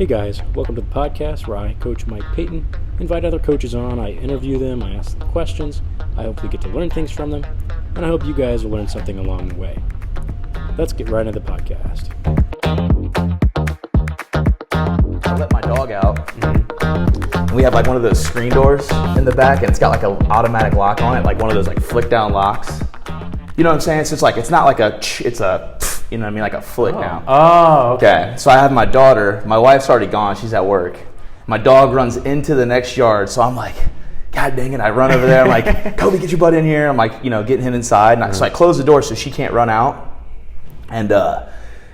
Hey guys, welcome to the podcast where I, Coach Mike Payton, invite other coaches on, I interview them, I ask them questions, I hope we get to learn things from them, and I hope you guys will learn something along the way. Let's get right into the podcast. I let my dog out. And we have like one of those screen doors in the back, and it's got like an automatic lock on it, like one of those like flick down locks. You know what I'm saying? So it's like, it's not like it's a, you know what I mean, like a flick down. Oh, okay. So I have my daughter, my wife's already gone, she's at work. My dog runs into the next yard, so I'm like, God dang it, I run over there, I'm like, Kobe, get your butt in here. I'm like, getting him inside, and so I close the door so she can't run out. And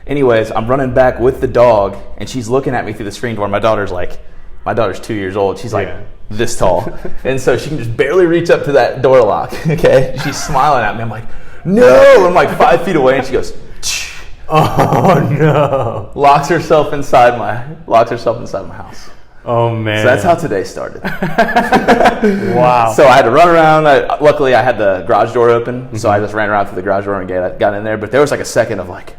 anyways, I'm running back with the dog, and she's looking at me through the screen door. My daughter's 2 years old. She's like this tall. And so she can just barely reach up to that door lock, okay? She's smiling at me. I'm like, no! I'm like 5 feet away, and she goes, oh no! Locks herself inside my house. Oh man! So that's how today started. Wow! So I had to run around. Luckily, I had the garage door open, so I just ran around through the garage door and got in there. But there was like a second of like,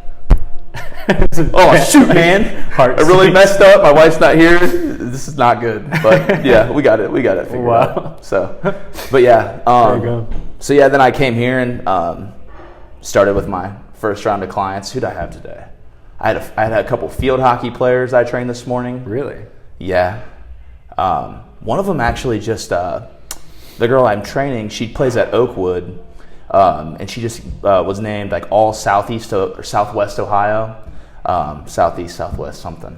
oh shoot, man! I really messed up. My wife's not here. This is not good. But yeah, we got it figured out. So, but yeah. There you go. So yeah, then I came here and started with my first round of clients. Who'd I have today? I had a couple field hockey players I trained this morning. Really? Yeah. One of them actually just, the girl I'm training, she plays at Oakwood, and she just was named like all Southeast or Southwest Ohio, Southeast, Southwest something.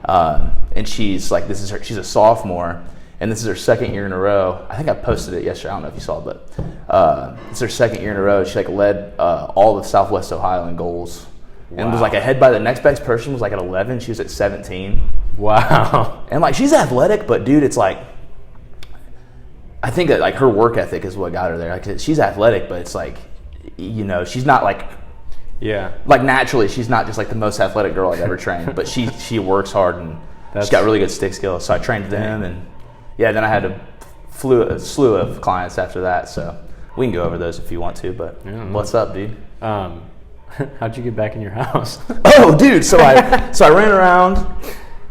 And she's like, she's a sophomore, and this is her second year in a row. I think I posted it yesterday. I don't know if you saw it, but it's her second year in a row. She like led all of Southwest Ohio in goals. Wow. And was like ahead by the next best person was like at 11. She was at 17. Wow. And like she's athletic, but dude, it's like I think that like her work ethic is what got her there. Like she's athletic, but it's like she's not like naturally she's not just like the most athletic girl I've ever trained, but she works hard and she's got really good stick skills. So I trained them, and then I had a slew of clients after that. So we can go over those if you want to. But what's up, dude? How'd you get back in your house? Oh, dude. So I ran around,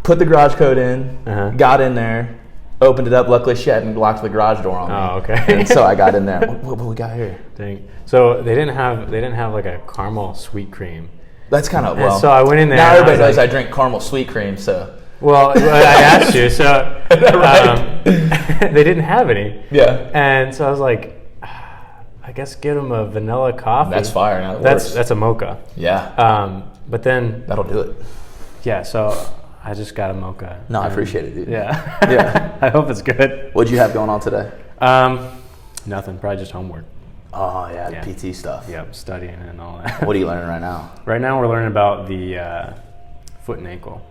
put the garage code in, got in there, opened it up. Luckily, she hadn't locked the garage door on me. Oh, okay. And so I got in there. What we got here? Dang. So they didn't have like a caramel sweet cream. That's kind of so I went in there. Now everybody knows I drink caramel sweet cream. So well, I asked you. So they didn't have any. Yeah. And so I was like, I guess get them a vanilla coffee. That's fire. Now that's a mocha. Yeah. But then that'll do it. Yeah. So I just got a mocha. No, I appreciate it, dude. Yeah. Yeah. I hope it's good. What'd you have going on today? Nothing. Probably just homework. Oh yeah, PT stuff. Yep, studying and all that. What are you learning right now? Right now we're learning about the foot and ankle.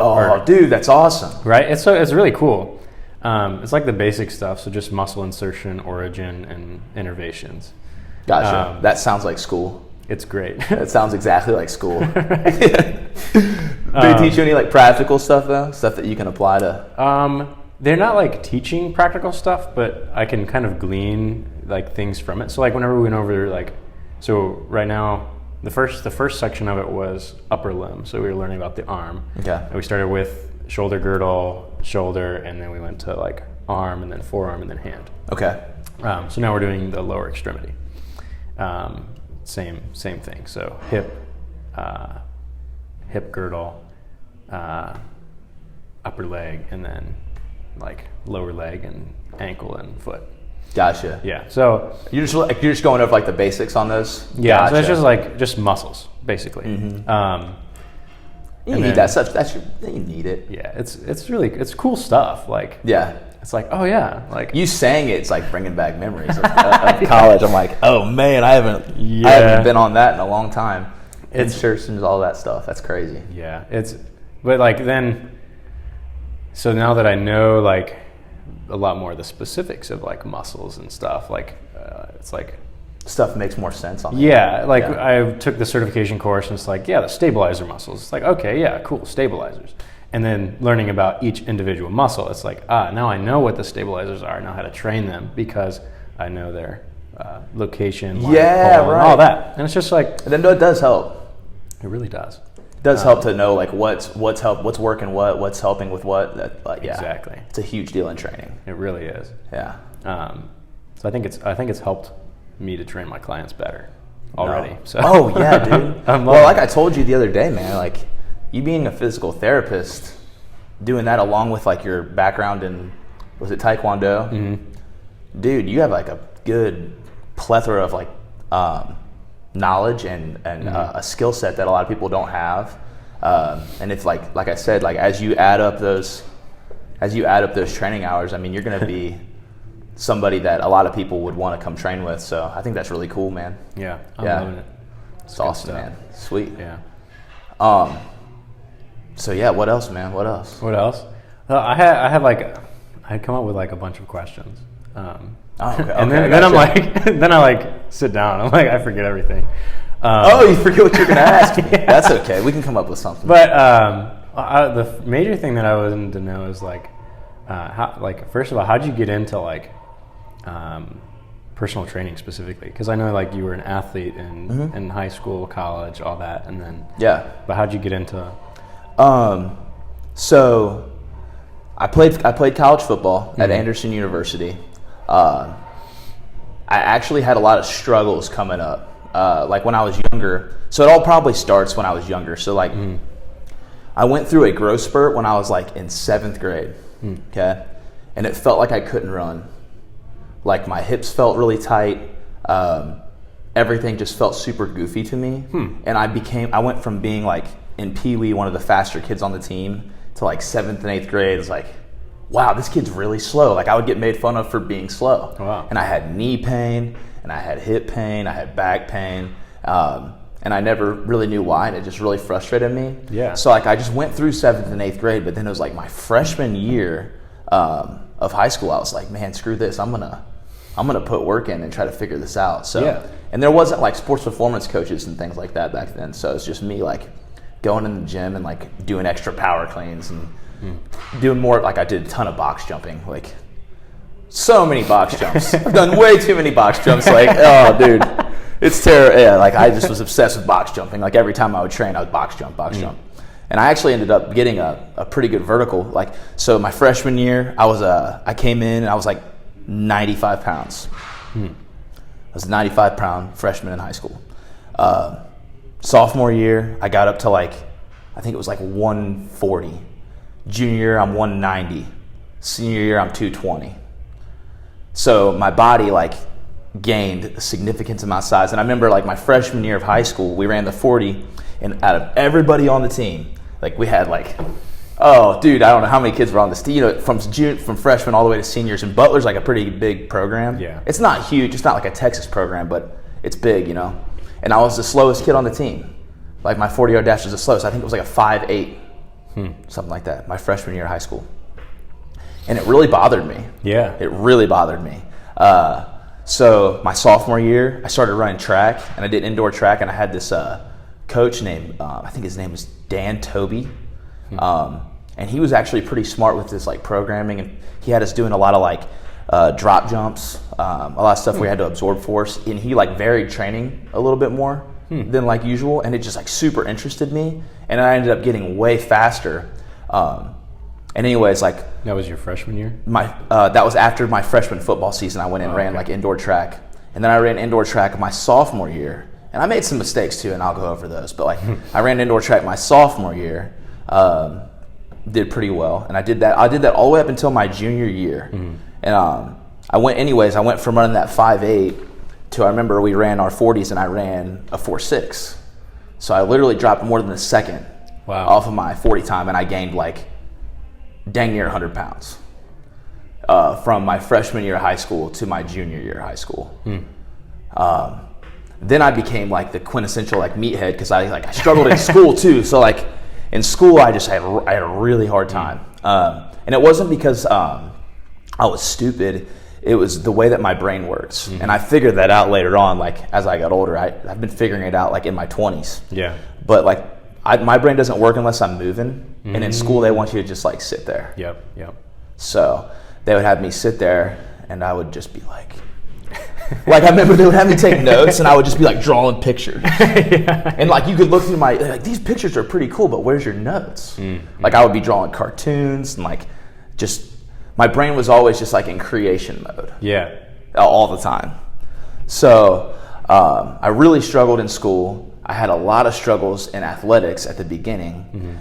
Oh, dude, that's awesome. Right? It's really cool. It's like the basic stuff, so just muscle insertion, origin, and innervations. Gotcha. That sounds like school. It's great. That sounds exactly like school. Do they teach you any like practical stuff though? Stuff that you can apply to? They're not like teaching practical stuff, but I can kind of glean like things from it. So like whenever we went over so right now the first section of it was upper limb. So we were learning about the arm. Okay. And we started with shoulder girdle, shoulder, and then we went to like arm, and then forearm, and then hand. Okay. So now we're doing the lower extremity. Same thing. So hip girdle, upper leg, and then like lower leg and ankle and foot. Gotcha. Yeah. So you're just going over like the basics on those. Yeah. Gotcha. So it's just muscles basically. Mm-hmm. You need that. You need it. Yeah. It's cool stuff. Like it's like, oh yeah, like you saying it's like bringing back memories of college. I'm like, oh man, I haven't been on that in a long time. Insertions, all that stuff. That's crazy. Yeah. But like then. So now that I know like a lot more of the specifics of like muscles and stuff, like it's like stuff makes more sense on that. Yeah, like I took the certification course and it's like, the stabilizer muscles. It's like, okay, yeah, cool, stabilizers. And then learning about each individual muscle, it's like, now I know what the stabilizers are, I know how to train them because I know their location, line, pull, and all that. And it's just like... And then it does help. It really does. It does help to know like what's working, what's helping with what. Yeah, Exactly. It's a huge deal in training. It really is. Yeah. So I think it's helped me to train my clients better already. No. So. Oh yeah, dude. I'm Well, like I told you the other day, man, like you being a physical therapist, doing that along with like your background in, was it Taekwondo? Mm-hmm. Dude, you have like a good plethora of like knowledge and a skill set that a lot of people don't have. And it's like I said, like as you add up those training hours, I mean, you're going to be somebody that a lot of people would want to come train with. So I think that's really cool, man. Yeah, I'm loving it. It's awesome, man. Sweet. Yeah. So yeah, what else, man? What else? I had come up with like a bunch of questions. Okay. And then I'm like, then I like sit down. I'm like, I forget everything. You forget what you're going to ask me. Yeah. That's okay. We can come up with something. But the major thing that I wanted to know is like, first of all, how'd you get into like personal training specifically? Because I know like you were an athlete in high school, college, all that, and then But how'd you get into? So I played college football at Anderson University. I actually had a lot of struggles coming up, like when I was younger. So it all probably starts when I was younger. So like, I went through a growth spurt when I was like in 7th grade. Okay, and it felt like I couldn't run. Like my hips felt really tight. Everything just felt super goofy to me. And I went from being like in Pee Wee, one of the faster kids on the team, to like 7th and 8th grade. It's like, wow, this kid's really slow. Like I would get made fun of for being slow. Wow. And I had knee pain, and I had hip pain, I had back pain, and I never really knew why, and it just really frustrated me. Yeah. So like I just went through 7th and 8th grade, but then it was like my freshman year of high school. I was like, man, screw this. I'm gonna put work in and try to figure this out. So and there wasn't like sports performance coaches and things like that back then. So it's just me like going in the gym and like doing extra power cleans and doing more. Like I did a ton of box jumping, like so many box jumps. I've done way too many box jumps. Like, oh dude, it's terrible. Yeah, like I just was obsessed with box jumping. Like every time I would train, I would box jump. And I actually ended up getting a pretty good vertical. Like, so my freshman year, I came in and I was like 95 pounds. I was a 95-pound freshman in high school. Sophomore year, I got up to like, I think it was like 140. Junior year, I'm 190. Senior year, I'm 220. So my body like gained a significant amount of size. And I remember like my freshman year of high school, we ran the 40, and out of everybody on the team, like we had like, oh dude, I don't know how many kids were on this team. You know, from freshmen all the way to seniors. And Butler's like a pretty big program. Yeah. It's not huge. It's not like a Texas program, but it's big, you know. And I was the slowest kid on the team. Like my 40-yard dash was the slowest. I think it was like a 5.8, something like that, my freshman year of high school. And it really bothered me. Yeah. It really bothered me. So my sophomore year, I started running track, and I did indoor track, and I had this coach named, I think his name was Dan Toby. And he was actually pretty smart with this like programming, and he had us doing a lot of like drop jumps, a lot of stuff where we had to absorb force, and he like varied training a little bit more than like usual, and it just like super interested me, and I ended up getting way faster. And anyways, like that was your freshman year? That was after my freshman football season. I went and ran like indoor track, and then I ran indoor track my sophomore year, and I made some mistakes too, and I'll go over those. But like I ran indoor track my sophomore year, did pretty well, and I did that all the way up until my junior year, and I went from running that 5.8 to, I remember we ran our 40s, and I ran a 4.6. So I literally dropped more than a second off of my 40 time, and I gained like dang near 100 pounds from my freshman year of high school to my junior year of high school. Then I became like the quintessential like meathead, because I struggled in school too. So like in school, I had a really hard time, and it wasn't because I was stupid. It was the way that my brain works, and I figured that out later on. Like as I got older, I've been figuring it out like in my 20s. Yeah. But like my brain doesn't work unless I'm moving, and in school they want you to just like sit there. Yep. So they would have me sit there, and I would just be like, Like, I remember they would have me take notes, and I would just be like drawing pictures. And like, you could look through like, these pictures are pretty cool, but where's your notes? Like, I would be drawing cartoons, and like, just, my brain was always just like in creation mode. Yeah. All the time. So I really struggled in school. I had a lot of struggles in athletics at the beginning.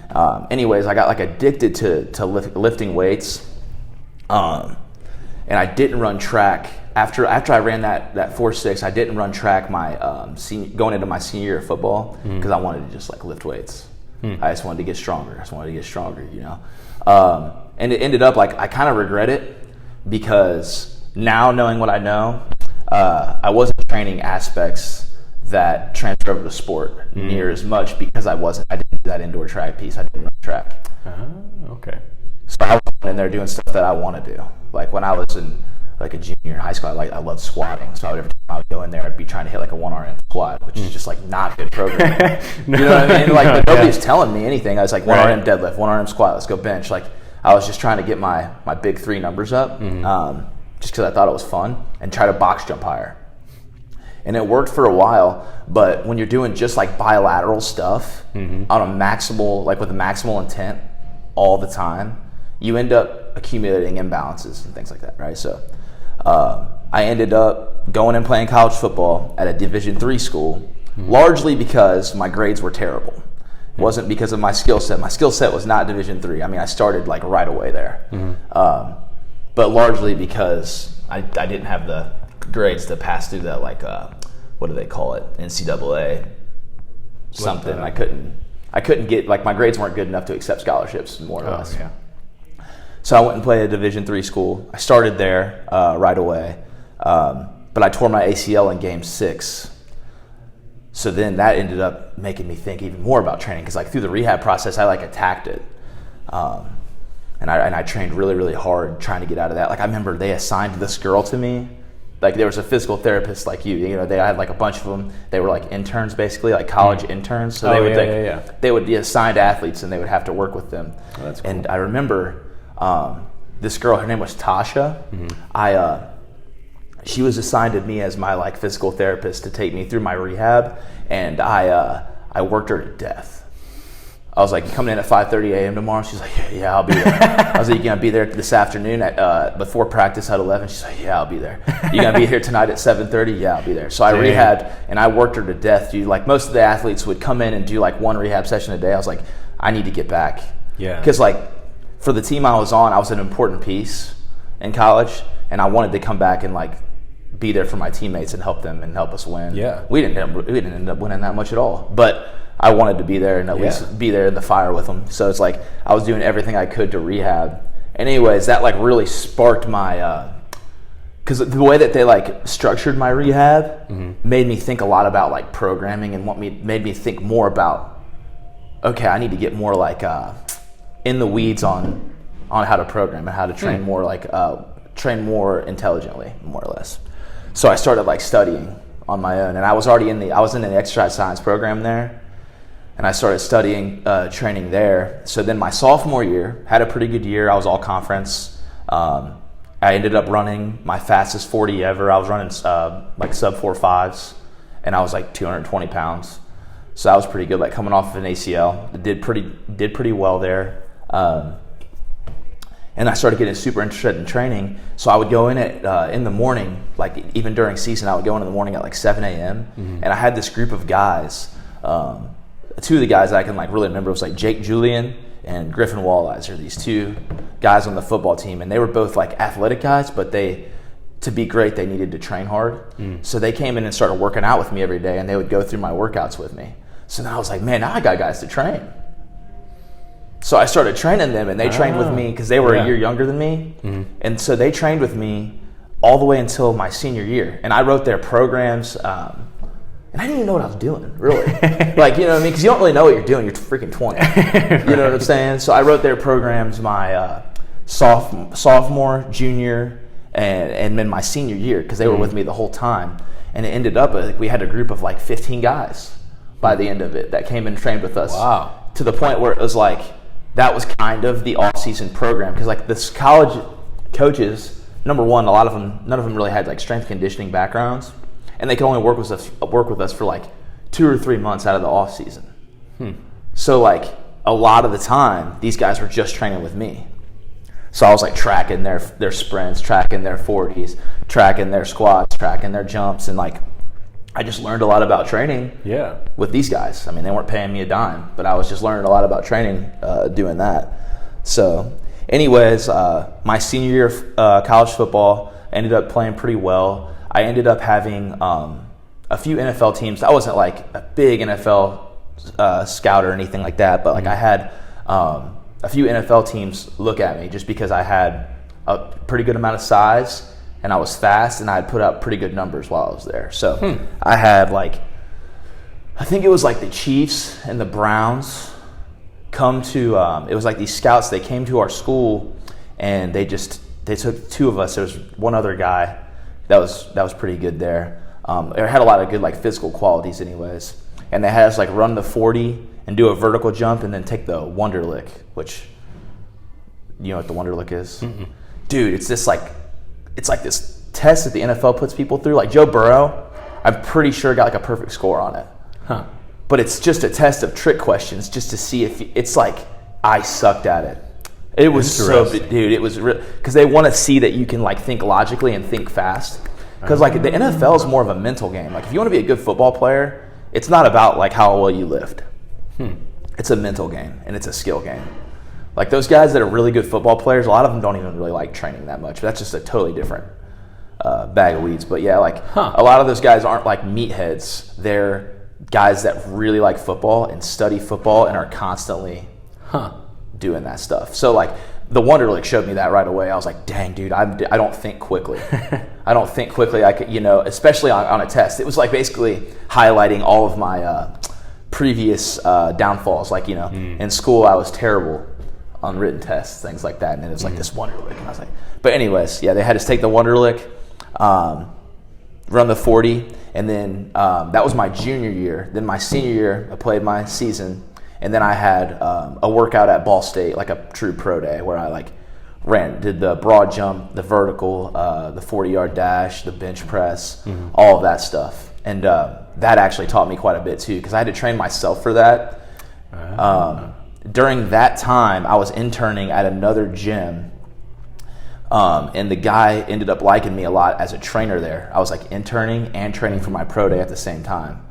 Anyways, I got like addicted to lifting weights. And I didn't run track. After I ran that 4.6, I didn't run track my going into my senior year of football because I wanted to just like lift weights. I just wanted to get stronger. You know. And it ended up like I kind of regret it because now knowing what I know, I wasn't training aspects that transfer over to sport near as much because I didn't do that indoor track piece. I didn't run track. Okay. So I was in there doing stuff that I want to do. Like when I was in like a junior in high school, I loved squatting. So every time I would go in there, I'd be trying to hit like a 1RM squat, which is just like not good programming. You know what I mean? Like, but nobody's telling me anything. I was like 1RM deadlift, 1RM squat, let's go bench. Like I was just trying to get my big 3 numbers up, just because I thought it was fun, and try to box jump higher. And it worked for a while, but when you're doing just like bilateral stuff on a maximal, like with a maximal intent all the time, you end up accumulating imbalances and things like that, right? So I ended up going and playing college football at a Division III school, largely because my grades were terrible. It wasn't because of my skill set. My skill set was not Division III. I mean, I started like right away there. But largely because I didn't have the grades to pass through that, like, what do they call it? NCAA something. I couldn't get, like, my grades weren't good enough to accept scholarships, more or less. Yeah. So I went and played at a Division III school. I started there right away, but I tore my ACL in Game 6. So then that ended up making me think even more about training because, like, through the rehab process, I like attacked it, and I trained really, really hard trying to get out of that. Like I remember they assigned this girl to me. Like there was a physical therapist like you know, I had like a bunch of them. They were like interns basically, like college interns. So they would be assigned athletes and they would have to work with them. Oh, that's cool. And I remember this girl, her name was Tasha. She was assigned to me as my like physical therapist to take me through my rehab, and I worked her to death. I was like, "You coming in at 5:30 a.m. tomorrow?" She's like, "Yeah, I'll be there." I was like, "You gonna be there this afternoon at before practice at 11?" She's like, "Yeah, I'll be there." "You gonna be here tonight at 7:30?" "Yeah, I'll be there." So I rehabbed and I worked her to death, dude. Like most of the athletes would come in and do like one rehab session a day. I was like, I need to get back. Yeah. Because like for the team I was on, I was an important piece in college, and I wanted to come back and like be there for my teammates and help them and help us win. Yeah. We didn't end up winning that much at all, but I wanted to be there and at least be there in the fire with them. So it's like I was doing everything I could to rehab. And anyways, that like really sparked my because the way that they like structured my rehab made me think a lot about like programming and made me think more about, okay, I need to get more like in the weeds on how to program and how to train more like train more intelligently, more or less. So I started like studying on my own, and I was already in the exercise science program there, and I started studying training there. So then my sophomore year, had a pretty good year. I was all conference. I ended up running my fastest 40 ever. I was running like sub 4.5s, and I was like 220 pounds. So that was pretty good. Like coming off of an ACL, did pretty well there. And I started getting super interested in training. So I would go in in the morning, like even during season, I would go in the morning at like 7 a.m. And I had this group of guys. 2 of the guys I can like really remember was like Jake Julian and Griffin Wallizer. These 2 guys on the football team, and they were both like athletic guys, but to be great, they needed to train hard. So they came in and started working out with me every day, and they would go through my workouts with me. So then I was like, man, now I got guys to train. So I started training them, and they trained with me because they were a year younger than me. And so they trained with me all the way until my senior year. And I wrote their programs, and I didn't even know what I was doing, really. Like, you know what I mean? Because you don't really know what you're doing. You're freaking 20. You know what I'm saying? So I wrote their programs my sophomore, junior, and then my senior year because they were with me the whole time. And it ended up, like, we had a group of like 15 guys by the end of it that came and trained with us. Wow. To the point where it was like, that was kind of the off-season program because like this college coaches, number one, none of them really had like strength conditioning backgrounds, and they could only work with us for like 2 or 3 months out of the off season. So like a lot of the time, these guys were just training with me. So I was like tracking their sprints, tracking their 40s, tracking their squats, tracking their jumps, and like I just learned a lot about training with these guys. I mean, they weren't paying me a dime, but I was just learning a lot about training doing that. So anyways, my senior year of college football, I ended up playing pretty well. I ended up having a few NFL teams. I wasn't like a big NFL scout or anything like that, but like I had a few NFL teams look at me just because I had a pretty good amount of size and I was fast and I had put up pretty good numbers while I was there. So I had like, I think it was like the Chiefs and the Browns come to, it was like these scouts, they came to our school and they took 2 of us. There was one other guy that was pretty good there. It had a lot of good like physical qualities anyways. And they had us like run the 40 and do a vertical jump and then take the Wonderlick, which, you know what the Wonderlick is? Dude, it's like this test that the NFL puts people through. Like Joe Burrow, I'm pretty sure got like a perfect score on it. But it's just a test of trick questions just to see if it's like I sucked at it. It was so, dude, it was because they want to see that you can like think logically and think fast. Because like the NFL is more of a mental game. Like if you want to be a good football player, it's not about like how well you lift. It's a mental game and it's a skill game. Like those guys that are really good football players, a lot of them don't even really like training that much. But that's just a totally different bag of weeds. But yeah, like a lot of those guys aren't like meatheads. They're guys that really like football and study football and are constantly doing that stuff. So like the Wonderlick showed me that right away. I was like, dang, dude, I don't think quickly. I don't think quickly. I could, especially on a test. It was like basically highlighting all of my previous downfalls. Like, in school I was terrible on written tests, things like that. And then it was like this Wonderlick. And I was like, but anyways, yeah, they had us take the Wonderlick, run the 40. And then that was my junior year. Then my senior year, I played my season. And then I had a workout at Ball State, like a true pro day, where I like did the broad jump, the vertical, the 40-yard dash, the bench press, all of that stuff. And that actually taught me quite a bit too, because I had to train myself for that. During that time, I was interning at another gym, and the guy ended up liking me a lot as a trainer there. I was like interning and training for my pro day at the same time.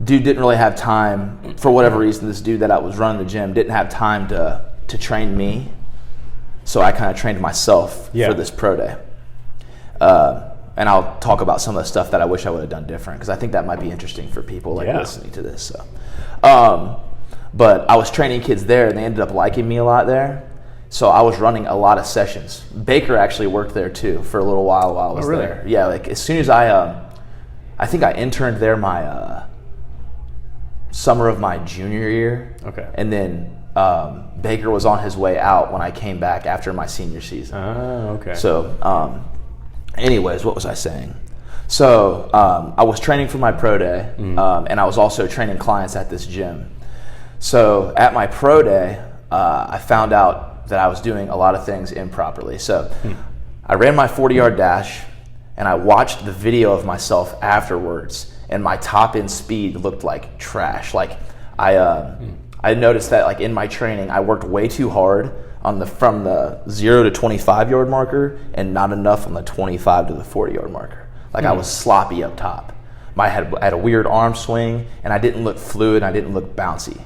Dude didn't really have time, for whatever reason, this dude that I was running the gym didn't have time to train me. So I kind of trained myself for this pro day. And I'll talk about some of the stuff that I wish I would have done different, because I think that might be interesting for people listening to this. So, but I was training kids there, and they ended up liking me a lot there. So I was running a lot of sessions. Baker actually worked there too for a little while I was there. Yeah, like as soon as I think I interned there my summer of my junior year. Okay. And then Baker was on his way out when I came back after my senior season. Oh, okay. So, anyways, what was I saying? So I was training for my pro day, and I was also training clients at this gym. So at my pro day, I found out that I was doing a lot of things improperly. So I ran my 40-yard dash, and I watched the video of myself afterwards, and my top end speed looked like trash. Like I noticed that like in my training, I worked way too hard from the 0 to 25-yard marker, and not enough on the 25 to the 40-yard marker. Like I was sloppy up top. I had a weird arm swing, and I didn't look fluid, and I didn't look bouncy.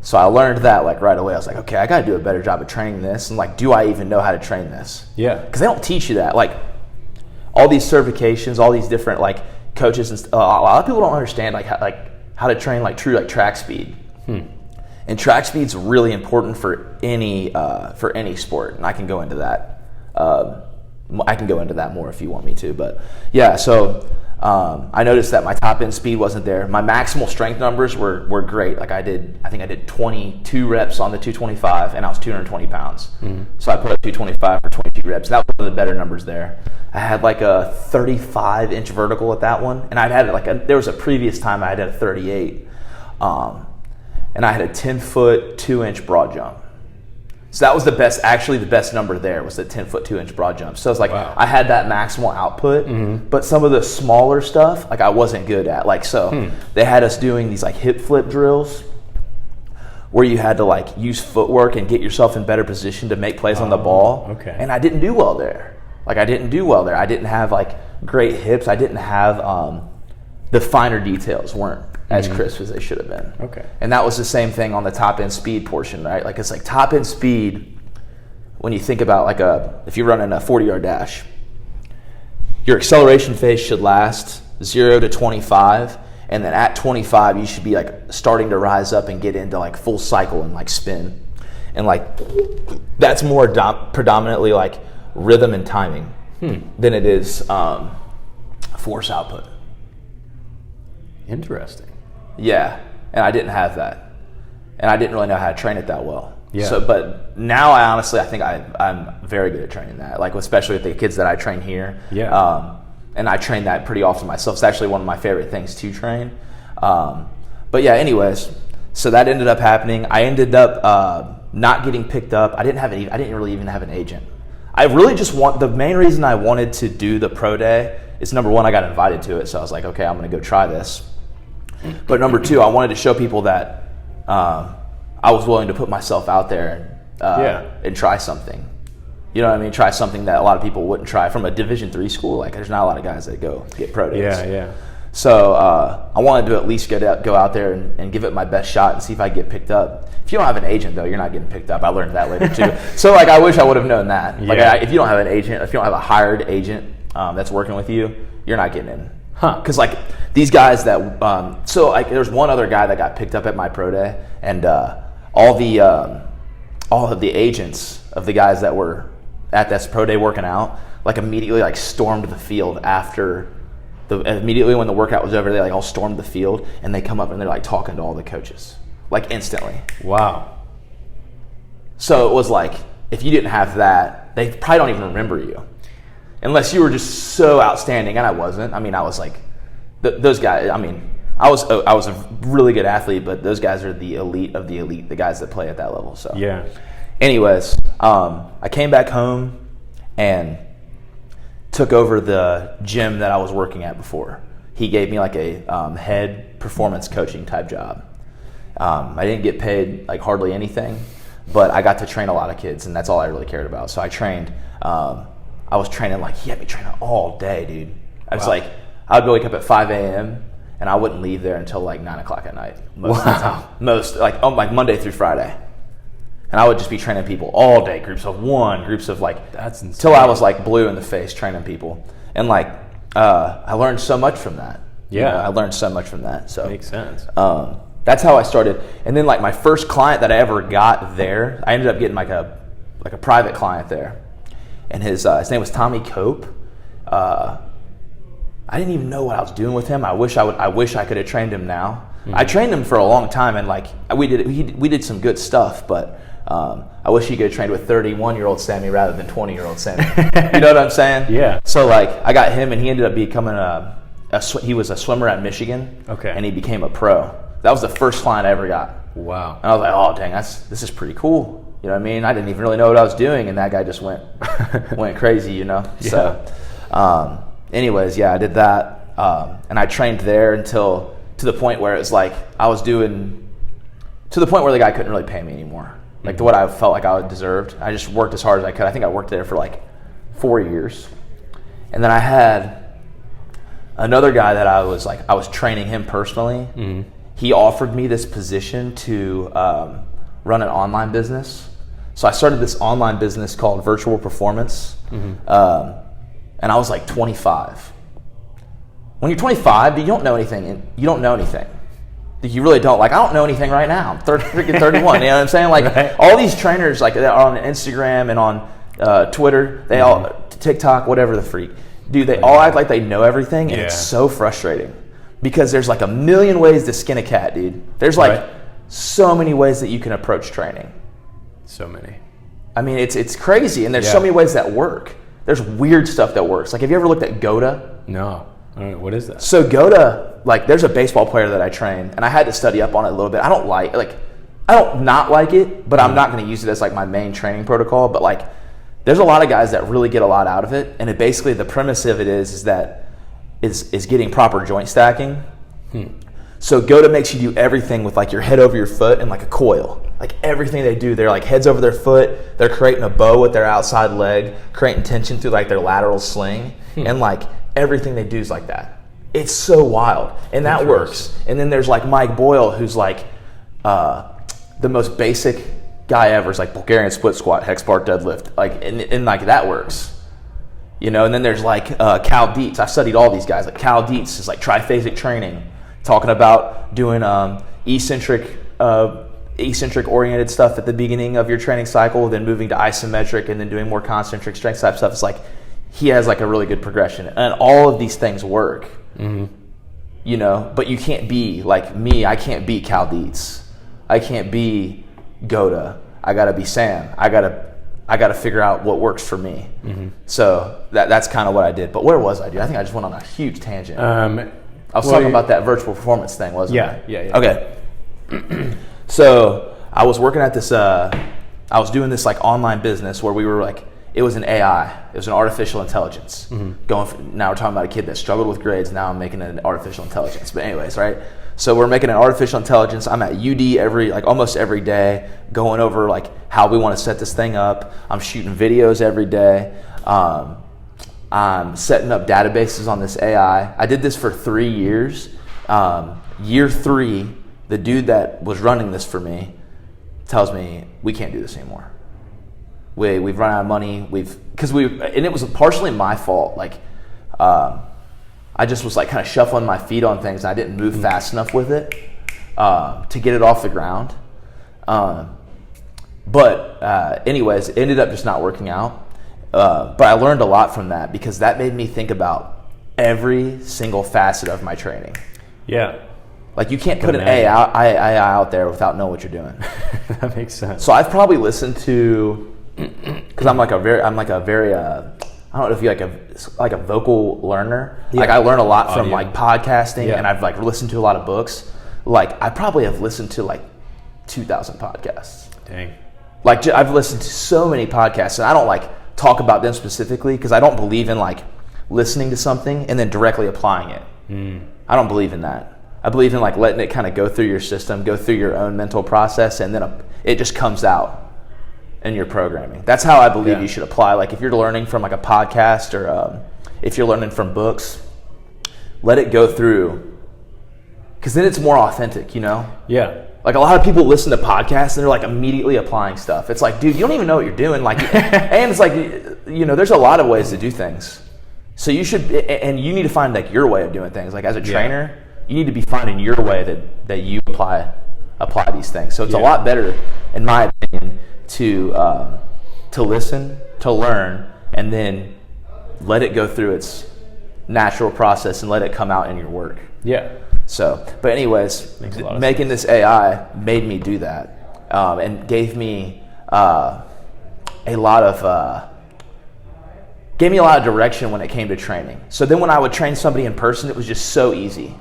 So I learned that like right away. I was like, okay, I got to do a better job of training this. And like, do I even know how to train this? Yeah. Because they don't teach you that. Like all these certifications, all these different like coaches and a lot of people don't understand like how to train like true like track speed. And track speed's really important for any sport. And I can go into that. I can go into that more if you want me to. But yeah, so I noticed that my top end speed wasn't there. My maximal strength numbers were great. Like I think I did 22 reps on the 225, and I was 220 pounds. So I put up 225 for 22 reps. And that was one of the better numbers there. I had like a 35-inch vertical at that one, and there was a previous time I had a 38, and I had a 10-foot 2-inch broad jump. So that was the best number there was the 10-foot 2-inch broad jump. So it's like Wow. I had that maximal output, but some of the smaller stuff, like I wasn't good at. Like they had us doing these like hip flip drills where you had to like use footwork and get yourself in better position to make plays on the ball. Okay. And I didn't do well there. I didn't have like great hips. I didn't have the finer details weren't as crisp as they should have been. Okay. And that was the same thing on the top end speed portion, right? Like it's like top end speed, when you think about like if you're running a 40-yard dash, your acceleration phase should last 0 to 25, and then at 25 you should be like starting to rise up and get into like full cycle and like spin. And like that's more predominantly like rhythm and timing than it is force output. Interesting. Yeah, and I didn't have that, and I didn't really know how to train it that well. Yeah. So, but now I think I'm very good at training that. Like especially with the kids that I train here. Yeah. And I train that pretty often myself. It's actually one of my favorite things to train. But yeah, anyways, so that ended up happening. I ended up not getting picked up. I didn't really even have an agent. I really just the main reason I wanted to do the pro day is number one, I got invited to it, so I was like, okay, I'm going to go try this. But number two, I wanted to show people that I was willing to put myself out there and try something. You know what I mean? Try something that a lot of people wouldn't try from a Division III school. Like, there's not a lot of guys that go get pro days. Yeah. So I wanted to at least go out there and give it my best shot and see if I get picked up. If you don't have an agent, though, you're not getting picked up. I learned that later, too. So, like, I wish I would have known that. Like, Yeah. if you don't have an agent, if you don't have a hired agent that's working with you, you're not getting in. Because, like, these guys that there's one other guy that got picked up at my pro day, and all of the agents of the guys that were at this pro day working out, like, immediately, like, stormed the field immediately when the workout was over. They, like, all stormed the field, and they come up and they're, like, talking to all the coaches, like, instantly. Wow. So it was like, if you didn't have that, they probably don't even remember you. Unless you were just so outstanding, and I wasn't. I mean, I was like, those guys, I mean, I was a really good athlete, but those guys are the elite of the elite, the guys that play at that level. So Yeah. anyways, I came back home and took over the gym that I was working at before. He gave me like a head performance coaching type job. I didn't get paid like hardly anything, but I got to train a lot of kids, and that's all I really cared about. So I trained. I was training, like, he had me training all day, dude. I was like, I would wake up at 5 a.m. and I wouldn't leave there until like 9 o'clock at night. Most of the time. Like Monday through Friday. And I would just be training people all day, groups of one, groups of like, That's insane. till I was like blue in the face training people. And like, I learned so much from that. Yeah. I learned so much from that. So Makes sense. that's how I started. And then like my first client that I ever got there, I ended up getting like a private client there. And his name was Tommy Cope. I didn't even know what I was doing with him. I wish I could have trained him now. Mm-hmm. I trained him for a long time, and like we did some good stuff. But I wish he could have trained with 31-year-old Sammy rather than 20-year-old Sammy. You know what I'm saying? Yeah. So like I got him, and he ended up becoming he was a swimmer at Michigan. Okay. And he became a pro. That was the first client I ever got. Wow. And I was like, oh dang, this is pretty cool. You know what I mean? I didn't even really know what I was doing, and that guy just went crazy, you know? Yeah. So, anyways, yeah, I did that. And I trained there to the point where it was like to the point where the guy couldn't really pay me anymore. Like to what I felt like I deserved. I just worked as hard as I could. I think I worked there for like 4 years. And then I had another guy that I was training him personally. Mm-hmm. He offered me this position to run an online business. So I started this online business called Virtual Performance. Mm-hmm. And I was like 25. When you're 25, you don't know anything. You really don't. Like, I don't know anything right now. I'm freaking 31. You know what I'm saying? Like, right. All these trainers, like, they're on Instagram and on Twitter, they all, TikTok, whatever the freak, dude, they all act like they know everything, and it's so frustrating. Because there's like a million ways to skin a cat, dude. There's like so many ways that you can approach training. So many. I mean, it's crazy, and there's so many ways that work. There's weird stuff that works. Like, have you ever looked at GOATA? No. I don't know. What is that? So GOATA, like, there's a baseball player that I train, and I had to study up on it a little bit. I I don't not like it, but I'm not going to use it as like my main training protocol. But like, there's a lot of guys that really get a lot out of it, and it basically the premise of it is that is getting proper joint stacking. So GOATA makes you do everything with like your head over your foot and like a coil. Like everything they do, they're like heads over their foot. They're creating a bow with their outside leg, creating tension through like their lateral sling, and like everything they do is like that. It's so wild, and that works. And then there's like Mike Boyle, who's like the most basic guy ever. It's like Bulgarian split squat, hex bar deadlift, like and like that works. You know, and then there's like Cal Dietz. I've studied all these guys. Like Cal Dietz is like triphasic training, talking about doing eccentric oriented stuff at the beginning of your training cycle, then moving to isometric, and then doing more concentric strength type stuff. It's like he has like a really good progression, and all of these things work. You know, but you can't be like me. I can't be Cal Dietz. I can't be GOATA. I gotta be Sam. I gotta figure out what works for me. So that's kind of what I did. But where was I, dude? I think I just went on a huge tangent. I was talking about that virtual performance thing, wasn't I? Yeah. Okay. So I was working at this, I was doing this like online business where we were like, it was an AI. It was an artificial intelligence. Now we're talking about a kid that struggled with grades. Now I'm making an artificial intelligence. But anyways, right? So we're making an artificial intelligence. I'm at UD almost every day, going over like how we want to set this thing up. I'm shooting videos every day. I'm setting up databases on this AI. I did this for 3 years. Year 3, the dude that was running this for me tells me we can't do this anymore. We've run out of money. And it was partially my fault. Like, I just was like kind of shuffling my feet on things. And I didn't move fast enough with it to get it off the ground. But anyways, it ended up just not working out. But I learned a lot from that because that made me think about every single facet of my training. Yeah. Like you can't put an AI out there without knowing what you're doing. That makes sense. So I've probably listened to, because I'm like a very I don't know if you like a vocal learner. Yeah. Like I learn a lot from like podcasting, and I've like listened to a lot of books. Like I probably have listened to like 2,000 podcasts. Dang. Like I've listened to so many podcasts, and I don't like talk about them specifically because I don't believe in like listening to something and then directly applying it. I don't believe in that. I believe in like letting it kind of go through your system, go through your own mental process, and then it just comes out in your programming. That's how I believe you should apply. Like if you're learning from like a podcast or if you're learning from books, let it go through, because then it's more authentic, you know? Yeah. Like a lot of people listen to podcasts and they're like immediately applying stuff. It's like, dude, you don't even know what you're doing. Like, and it's like, you know, there's a lot of ways to do things. So you should, and you need to find like your way of doing things. Like as a trainer, you need to be finding your way that you apply these things. So it's a lot better, in my opinion, to listen, to learn, and then let it go through its natural process and let it come out in your work. Yeah. So, but anyways, making this AI made me do that, and gave me a lot of direction when it came to training. So then when I would train somebody in person, it was just so easy.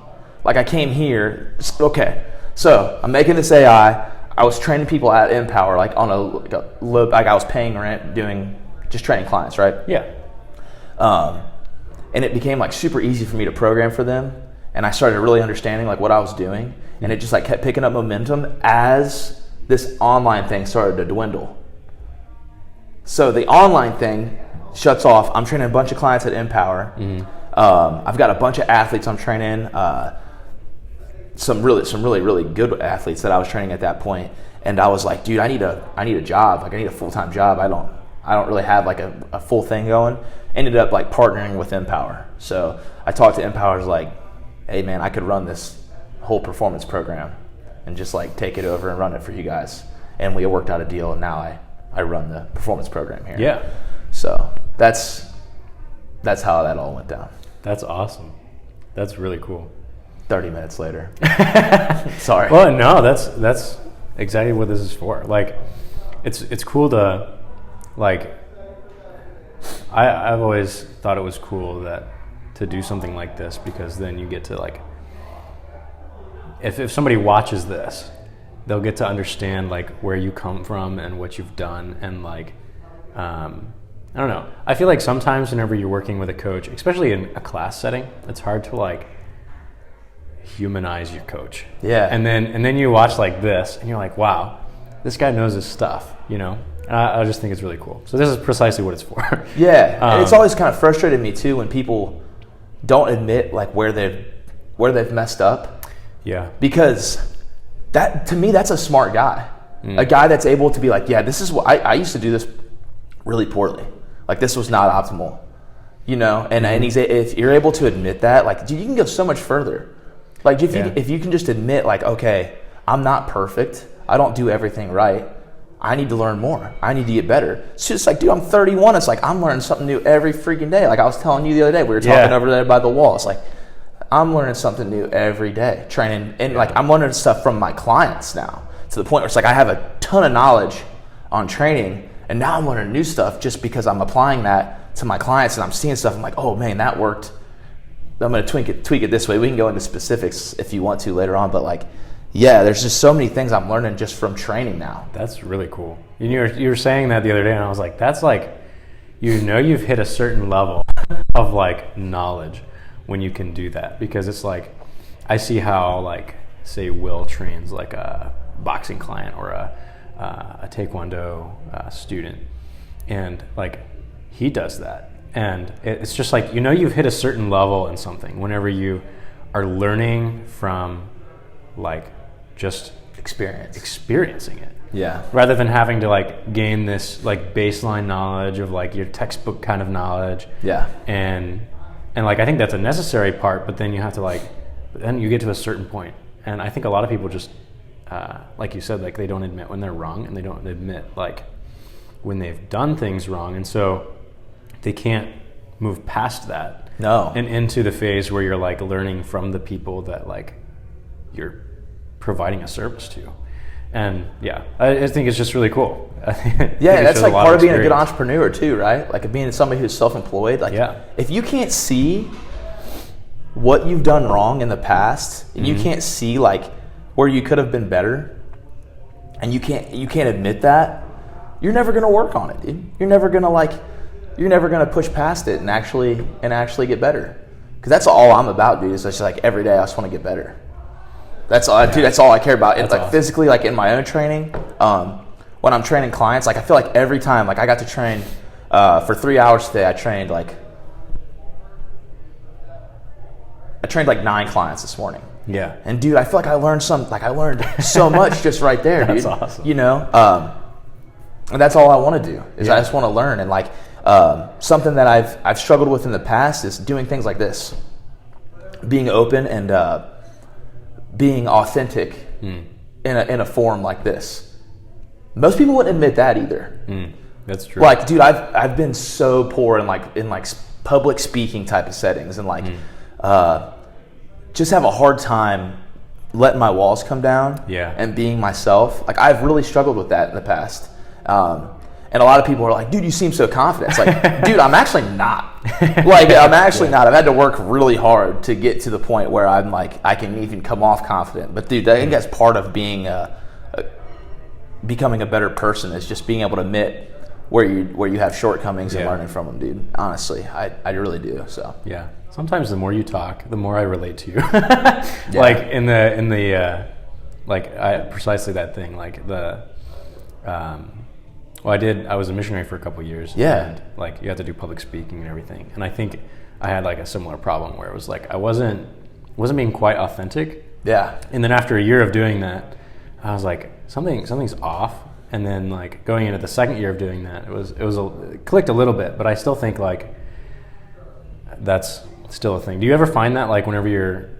Like I came here, okay, so I'm making this AI. I was training people at Empower, like on a low, like I was paying rent, just training clients, right? Yeah. And it became like super easy for me to program for them. And I started really understanding like what I was doing, and it just like kept picking up momentum as this online thing started to dwindle. So the online thing shuts off. I'm training a bunch of clients at Empower. I've got a bunch of athletes I'm training, some really good athletes that I was training at that point. And I was like, dude, I need a job. Like I need a full-time job. I don't really have like a full thing going. Ended up like partnering with Empower. So I talked to Empower, I was like, hey man, I could run this whole performance program and just like take it over and run it for you guys. And we worked out a deal, and now I run the performance program here. Yeah. So that's how that all went down. That's awesome. That's really cool. 30 minutes later. Sorry. Well, no, that's exactly what this is for. Like, it's cool to, like, I've always thought it was cool to do something like this, because then you get to like, if somebody watches this they'll get to understand like where you come from and what you've done, and like I don't know. I feel like sometimes whenever you're working with a coach, especially in a class setting, it's hard to like humanize your coach. Yeah. And then you watch like this, and you're like, wow, this guy knows his stuff, you know? And I just think it's really cool. So this is precisely what it's for. Yeah. And it's always kind of frustrated me too when people don't admit like where they've messed up. Yeah. Because that, to me, that's a smart guy. A guy that's able to be like, yeah, this is what I used to do this really poorly. Like this was not optimal, you know? And if you're able to admit that, like, dude, you can go so much further. Like if you can just admit like, okay, I'm not perfect. I don't do everything right. I need to learn more. I need to get better. It's just like, dude, I'm 31. It's like I'm learning something new every freaking day. Like I was telling you the other day, we were talking over there by the wall. It's like I'm learning something new every day, training, and like I'm learning stuff from my clients now to the point where it's like I have a ton of knowledge on training, and now I'm learning new stuff just because I'm applying that to my clients, and I'm seeing stuff. I'm like, oh man, that worked. I'm going to tweak it this way. We can go into specifics if you want to later on, but like, yeah, there's just so many things I'm learning just from training now. That's really cool. You were saying that the other day, and I was like, that's like, you know, you've hit a certain level of like knowledge when you can do that, because it's like, I see how like, say Will trains like a boxing client or a Taekwondo student, and like he does that. And it's just like, you know, you've hit a certain level in something whenever you are learning from like just experiencing it. Yeah. Rather than having to like gain this like baseline knowledge of like your textbook kind of knowledge. Yeah. And like, I think that's a necessary part, but then you have to like, then you get to a certain point. And I think a lot of people just, like you said, like they don't admit when they're wrong, and they don't admit like when they've done things wrong. And so they can't move past that. No. And into the phase where you're like learning from the people that like you're providing a service to. And yeah, I think it's just really cool. Yeah, that's like part of being a good entrepreneur too, right? Like being somebody who's self-employed. Like if you can't see what you've done wrong in the past, and you can't see like where you could have been better, and you can't admit that, you're never gonna work on it, dude. You're never gonna push past it and actually get better. Because that's all I'm about, dude. Is just like every day I just want to get better. That's all, dude. That's all I care about. It's like awesome. Physically, like in my own training, when I'm training clients, like I feel like every time, like I got to train for 3 hours today. I trained like 9 clients this morning. Yeah. And dude, I feel like I learned so much just right there, dude. That's awesome. You know, and that's all I want to do is I just want to learn. And like something that I've struggled with in the past is doing things like this, being open and being authentic in a forum like this. Most people wouldn't admit that either. That's true. Like, dude, I've been so poor in public speaking type of settings, and like just have a hard time letting my walls come down. Yeah. And being myself. Like I've really struggled with that in the past. And a lot of people are like, dude, you seem so confident. It's like, dude, I'm actually not. Like, I'm actually not. I've had to work really hard to get to the point where I'm like, I can even come off confident. But dude, I think that's part of being becoming a better person, is just being able to admit where you have shortcomings and learning from them, dude. Honestly, I really do. So yeah. Sometimes the more you talk, the more I relate to you. Like in the precisely that thing, like the. Well, I was a missionary for a couple of years. Yeah. And like you have to do public speaking and everything. And I think I had like a similar problem where it was like I wasn't being quite authentic. Yeah. And then after a year of doing that, I was like, something's off. And then like going into the second year of doing that, it clicked a little bit, but I still think like that's still a thing. Do you ever find that like whenever you're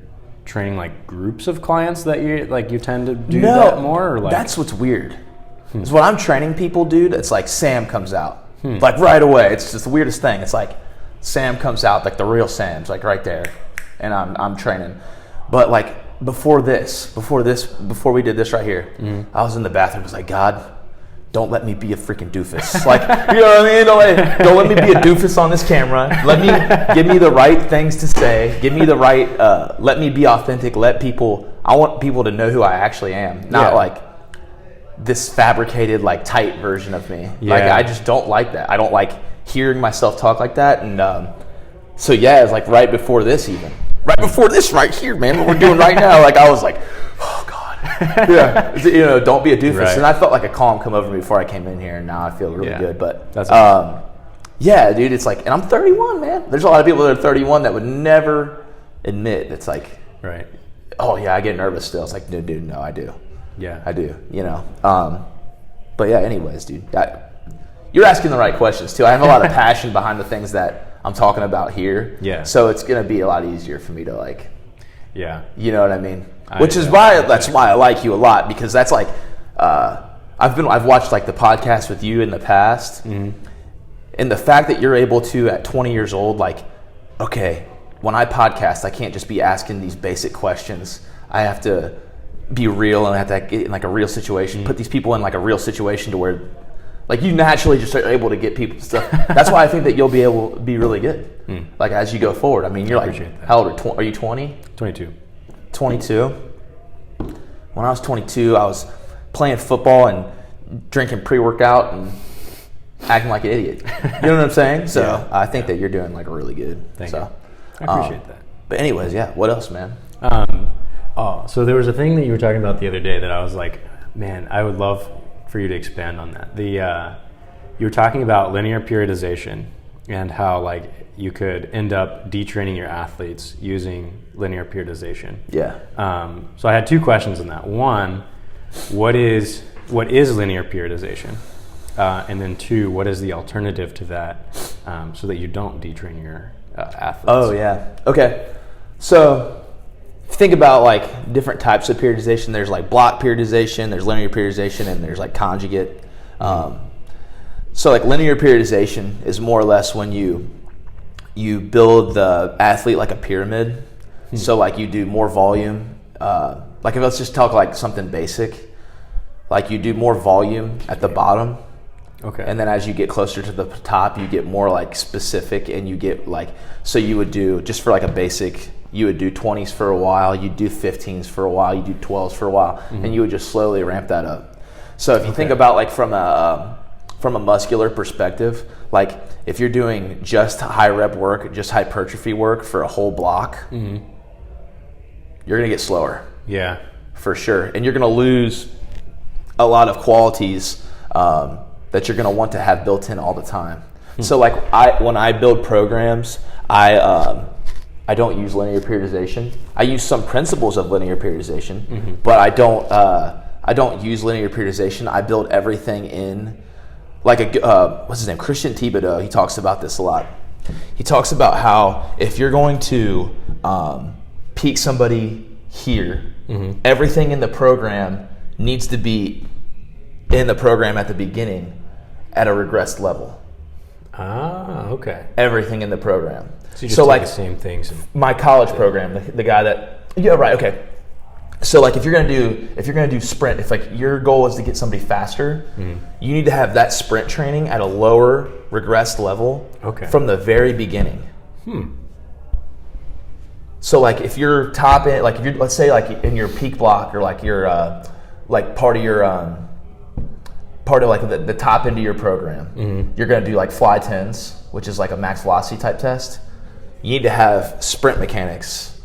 training like groups of clients that you tend to do that more? Or like that's what's weird. Is when I'm training people, dude, it's like Sam comes out. Like right away. It's just the weirdest thing. It's like Sam comes out, like the real Sam's like right there. And I'm training. But like before we did this right here, I was in the bathroom. I was like, God, don't let me be a freaking doofus. Like, you know what I mean? Don't let me be a doofus on this camera. Give me the right things to say. Give me the right, let me be authentic. I want people to know who I actually am. Not like this fabricated, like, tight version of me. Yeah. Like, I just don't like that. I don't like hearing myself talk like that. And so, yeah, it's like right before this even. Right before this right here, man, what we're doing right now. Like, I was like, oh, God. Yeah. You know, don't be a doofus. Right. And I felt like a calm come over me before I came in here, and now I feel really Yeah. good. But, That's yeah, dude, it's like, and I'm 31, man. There's a lot of people that are 31 that would never admit it's like, right. oh, yeah, I get nervous still. It's like, dude, no, I do. Yeah. I do, you know. But yeah, anyways, dude, you're asking the right questions too. I have a lot of passion behind the things that I'm talking about here. Yeah. So it's gonna be a lot easier for me to, like, Yeah. you know what I mean? That's why I like you a lot, because that's like, I've watched like the podcast with you in the past, and the fact that you're able to at 20 years old, like, okay, when I podcast, I can't just be asking these basic questions. I have to be real, and I have to get in like a real situation, put these people in like a real situation to where, like, you naturally just are able to get people stuff. That's why I think that you'll be able to be really good, like, as you go forward. I mean, you're like, appreciate that. how old are you? 20? 22. 22. When I was 22, I was playing football and drinking pre-workout and acting like an idiot. You know what I'm saying? So Yeah. I think that you're doing like really good. Thank so, you. I appreciate that. But anyways, yeah. What else, man? So there was a thing that you were talking about the other day that I was like, man, I would love for you to expand on that. You were talking about linear periodization and how, like, you could end up detraining your athletes using linear periodization. Yeah. So I had two questions on that. One, what is linear periodization? And then two, what is the alternative to that, so that you don't detrain your athletes? Oh, yeah. Okay. So think about like different types of periodization. There's like block periodization, there's linear periodization, and there's like conjugate. So like linear periodization is more or less when you build the athlete like a pyramid. So like you do more volume. Like, if let's just talk like something basic, like you do more volume at the bottom. Okay. And then as you get closer to the top, you get more like specific, and you get like, so you would do, just for like a basic, you would do 20s for a while, you'd do 15s for a while, you do 12s for a while, and you would just slowly ramp that up. So if you think about like from a muscular perspective, like if you're doing just high rep work, just hypertrophy work for a whole block, you're gonna get slower. Yeah. For sure. And you're going to lose a lot of qualities that you're going to want to have built in all the time. So like when I build programs, I don't use linear periodization. I use some principles of linear periodization, but I don't use linear periodization. I build everything in like what's his name? Christian Thibodeau. He talks about this a lot. He talks about how if you're going to peak somebody here, everything in the program needs to be in the program at the beginning at a regressed level. Ah, okay. Everything in the program. So you just take like the same things. my college program, the guy that, yeah, right, okay. So like if you're gonna do sprint, if like your goal is to get somebody faster, you need to have that sprint training at a lower regressed level from the very beginning. So like if you're top in, like if you're, let's say like in your peak block, or like your like part of like the top end of your program, you're gonna do like fly 10s, which is like a max velocity type test. You need to have sprint mechanics,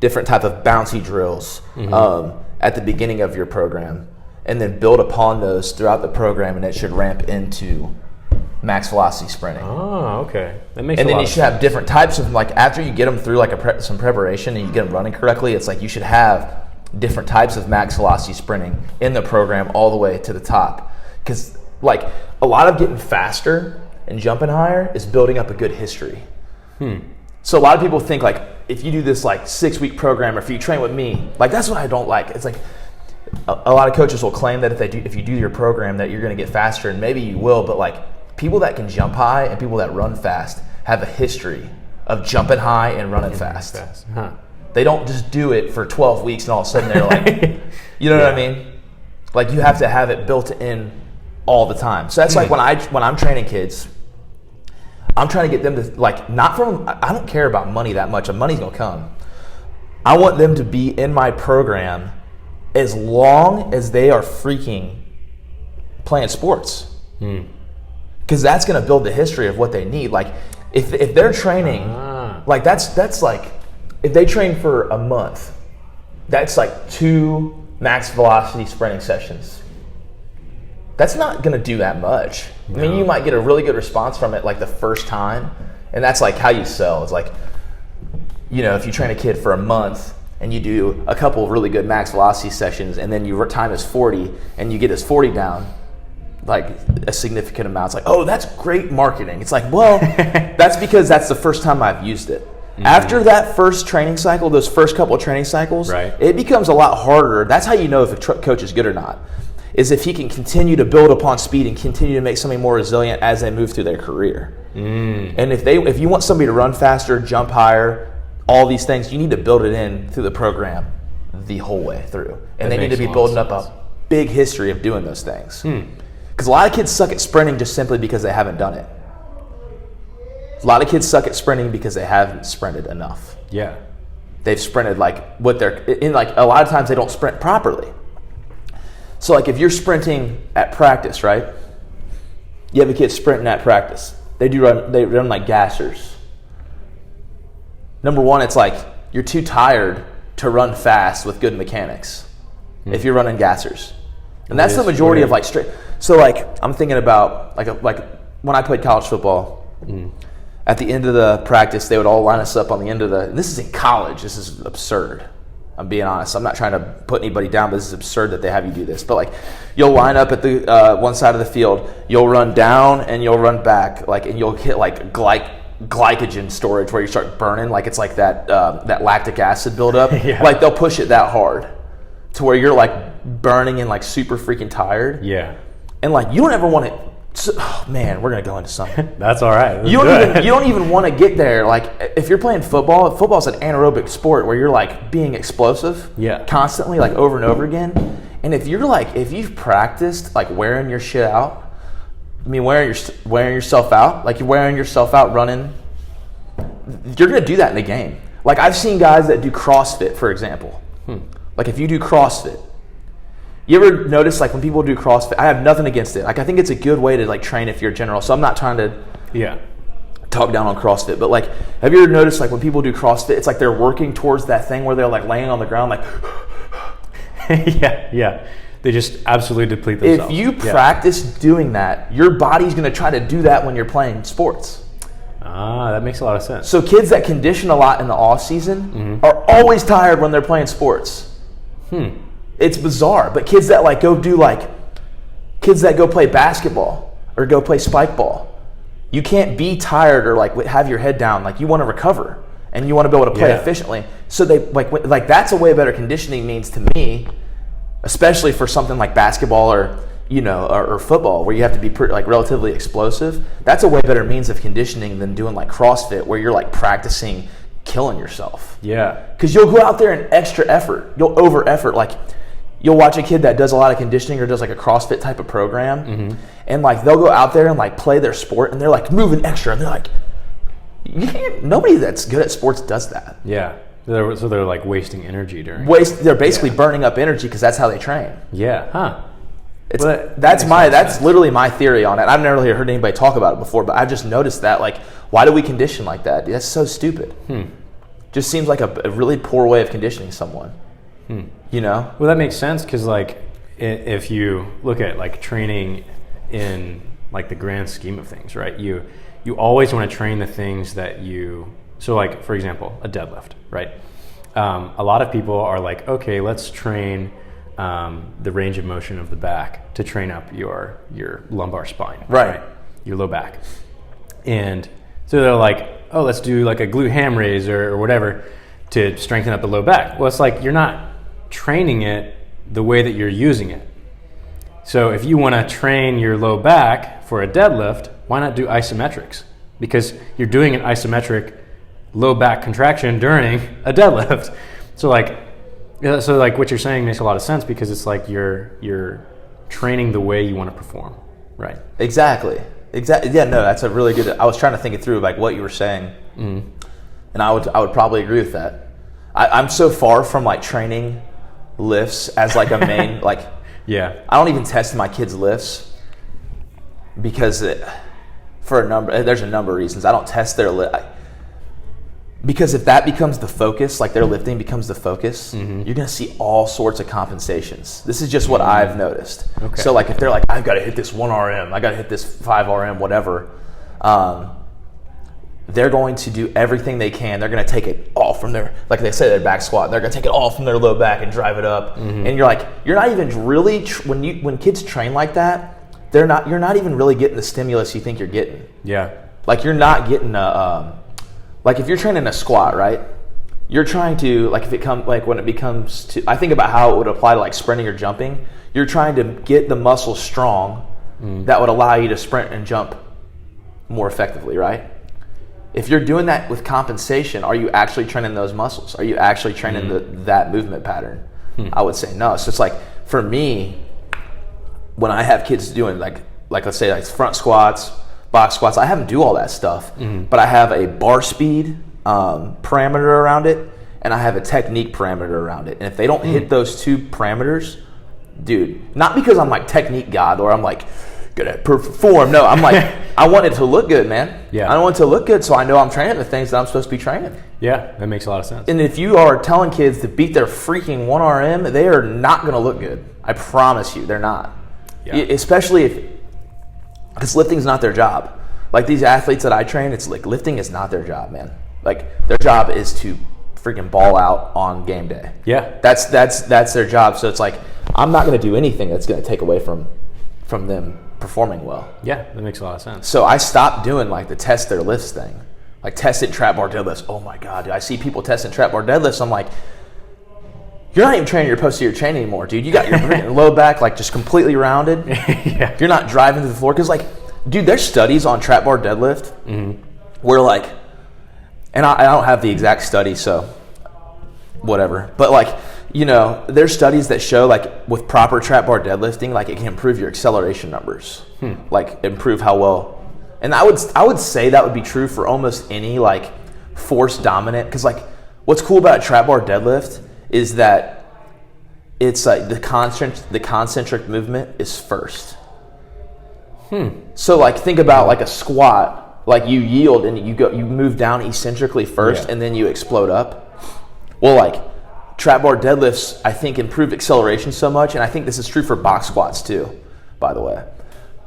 different type of bouncy drills at the beginning of your program, and then build upon those throughout the program, and it should ramp into max velocity sprinting. Oh, okay. That makes And a then lot you of should have different types of, like, after you get them through like some preparation and you get them running correctly, it's like you should have different types of max velocity sprinting in the program all the way to the top. Because like a lot of getting faster and jumping higher is building up a good history. So a lot of people think like if you do this like 6-week program, or if you train with me, like that's what I don't like. It's like a lot of coaches will claim that if you do your program that you're going to get faster, and maybe you will, but like people that can jump high and people that run fast have a history of jumping high and running fast. Huh. They don't just do it for 12 weeks and all of a sudden they're like, you know what I mean? Like you have to have it built in all the time. So that's like when I'm training kids, I'm trying to get them to like, I don't care about money that much. Money's gonna come. I want them to be in my program as long as they are freaking playing sports. Because that's going to build the history of what they need. Like, if they're training, like that's like, if they train for a month, that's like 2 max velocity sprinting sessions. That's not going to do that much. No. I mean, you might get a really good response from it like the first time, and that's like how you sell. It's like, you know, if you train a kid for a month and you do a couple of really good max velocity sessions, and then your time is 40 and you get his 40 down, like a significant amount. It's like, oh, that's great marketing. It's like, well, that's because that's the first time I've used it. After that first training cycle, those first couple of training cycles, it becomes a lot harder. That's how you know if a coach is good or not, is if he can continue to build upon speed and continue to make something more resilient as they move through their career. And if you want somebody to run faster, jump higher, all these things, you need to build it in through the program the whole way through. And they need to be building up a big history of doing those things. Because a lot of kids suck at sprinting just simply because they haven't done it. A lot of kids suck at sprinting because they haven't sprinted enough. Yeah. They've sprinted like what they're in, like a lot of times they don't sprint properly. So like if you're sprinting at practice, right? You have a kid sprinting at practice. They run like gassers. Number one, it's like you're too tired to run fast with good mechanics if you're running gassers. And that's the majority of like straight. So like I'm thinking about like when I played college football, at the end of the practice, they would all line us up on the end of and this is in college. This is absurd. I'm being honest. I'm not trying to put anybody down, but this is absurd that they have you do this. But like, you'll line up at the one side of the field. You'll run down and you'll run back, like, and you'll hit like glycogen storage where you start burning, like it's like that lactic acid buildup. Like they'll push it that hard to where you're like burning and like super freaking tired. Yeah. And like you don't ever want to. So, oh man, we're gonna go into something. That's all right. You don't even want to get there. Like if you're playing football, football's an anaerobic sport where you're like being explosive, constantly, like over and over again. And if you've practiced like wearing your shit out, I mean wearing yourself out, like you're wearing yourself out running, you're gonna do that in the game. Like I've seen guys that do CrossFit, for example. Like if you do CrossFit. You ever notice like when people do CrossFit, I have nothing against it. Like I think it's a good way to like train if you're a general. So I'm not trying to talk down on CrossFit, but like have you ever noticed like when people do CrossFit, it's like they're working towards that thing where they're like laying on the ground like yeah. They just absolutely deplete themselves. If you practice doing that, your body's going to try to do that when you're playing sports. That makes a lot of sense. So kids that condition a lot in the off season are always tired when they're playing sports. It's bizarre, but kids that go play basketball or go play spike ball, you can't be tired or like have your head down. Like you want to recover and you want to be able to play efficiently. So they like that's a way better conditioning means to me, especially for something like basketball or or football where you have to be like relatively explosive. That's a way better means of conditioning than doing like CrossFit where you're like practicing killing yourself. Yeah, because you'll go out there in extra effort. You'll over effort like. You'll watch a kid that does a lot of conditioning or does like a CrossFit type of program, and like they'll go out there and like play their sport, and they're like moving extra, and they're like, nobody that's good at sports does that. Yeah, so they're like wasting energy during. They're basically burning up energy because that's how they train. Yeah, huh? That's literally my theory on it. I've never really heard anybody talk about it before, but I've just noticed that like, why do we condition like that? That's so stupid. Just seems like a really poor way of conditioning someone. Well, that makes sense because like if you look at like training in like the grand scheme of things, right? You always want to train the things that so like for example, a deadlift, right? A lot of people are like, okay, let's train the range of motion of the back to train up your lumbar spine, right? Your low back, and so they're like, oh, let's do like a glute ham raise or whatever to strengthen up the low back. Well, it's like you're not training it the way that you're using it. So if you want to train your low back for a deadlift, why not do isometrics? Because you're doing an isometric low back contraction during a deadlift. So like what you're saying makes a lot of sense because it's like you're training the way you want to perform, right? Exactly. Yeah, no, that's a really good. I was trying to think it through like what you were saying, and I would probably agree with that. I'm so far from like training lifts as like a main like. Yeah. I don't even test my kids' lifts because there's a number of reasons. I don't test their lift because if that becomes the focus, like their lifting becomes the focus, you're gonna see all sorts of compensations. This is just what I've noticed. Okay. So like if they're like, I've got to hit this 1 RM, I got to hit this 5 RM, whatever. They're going to do everything they can. They're going to take it all from their, like they say, their back squat. They're going to take it all from their low back and drive it up. And you're like, you're not even really when kids train like that, you're not even really getting the stimulus you think you're getting. Yeah. Like you're not getting like if you're training a squat, right? You're trying to when it becomes to, I think about how it would apply to like sprinting or jumping. You're trying to get the muscles strong that would allow you to sprint and jump more effectively, right? If you're doing that with compensation, are you actually training those muscles? Are you actually training that movement pattern? I would say no. So it's like, for me, when I have kids doing like let's say like front squats, box squats, I have them do all that stuff, but I have a bar speed parameter around it, and I have a technique parameter around it. And if they don't hit those 2 parameters, dude, not because I'm like technique god or I'm like good at perform. No, I'm like, I want it to look good, man. Yeah. I want it to look good so I know I'm training the things that I'm supposed to be training. Yeah, that makes a lot of sense. And if you are telling kids to beat their freaking 1 RM, they are not going to look good. I promise you, they're not. Yeah. Especially because lifting's not their job. Like these athletes that I train, it's like lifting is not their job, man. Like their job is to freaking ball out on game day. Yeah. That's their job. So it's like, I'm not going to do anything that's going to take away from them performing well. Yeah, that makes a lot of sense. So I stopped doing like the test their lifts thing. Like testing trap bar deadlifts. Oh my God, dude. I see people testing trap bar deadlifts. I'm like, you're not even training your posterior chain anymore, dude. You got your low back like just completely rounded. Yeah. You're not driving to the floor. Because like, dude, there's studies on trap bar deadlift where like, and I don't have the exact study, so whatever. But like, you know, there's studies that show like with proper trap bar deadlifting, like it can improve your acceleration numbers, like improve how well. And I would say that would be true for almost any like force dominant. Because like, what's cool about a trap bar deadlift is that it's like the concentric movement is first. So like think about like a squat, like you yield and you move down eccentrically first and then you explode up. Well, like trap bar deadlifts, I think, improve acceleration so much, and I think this is true for box squats too, by the way,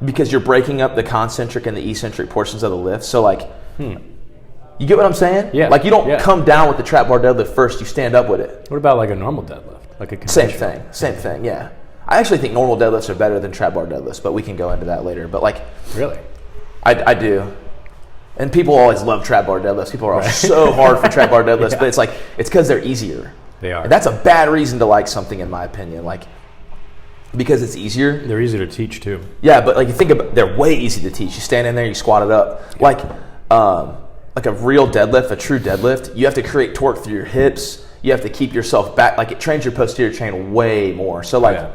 because you're breaking up the concentric and the eccentric portions of the lift. So like, you get what I'm saying? Yeah. Like you don't come down with the trap bar deadlift first, you stand up with it. What about like a normal deadlift? Like a Same thing, yeah. I actually think normal deadlifts are better than trap bar deadlifts, but we can go into that later. But like, really, I do. And people always love trap bar deadlifts. People are all so hard for trap bar deadlifts, but it's like, it's because they're easier. They are. And that's a bad reason to like something, in my opinion. Like, because it's easier. They're easier to teach too. Yeah, but like you think about, they're way easy to teach. You stand in there, you squat it up. Like a real deadlift, a true deadlift, you have to create torque through your hips. You have to keep yourself back. Like it trains your posterior chain way more. So like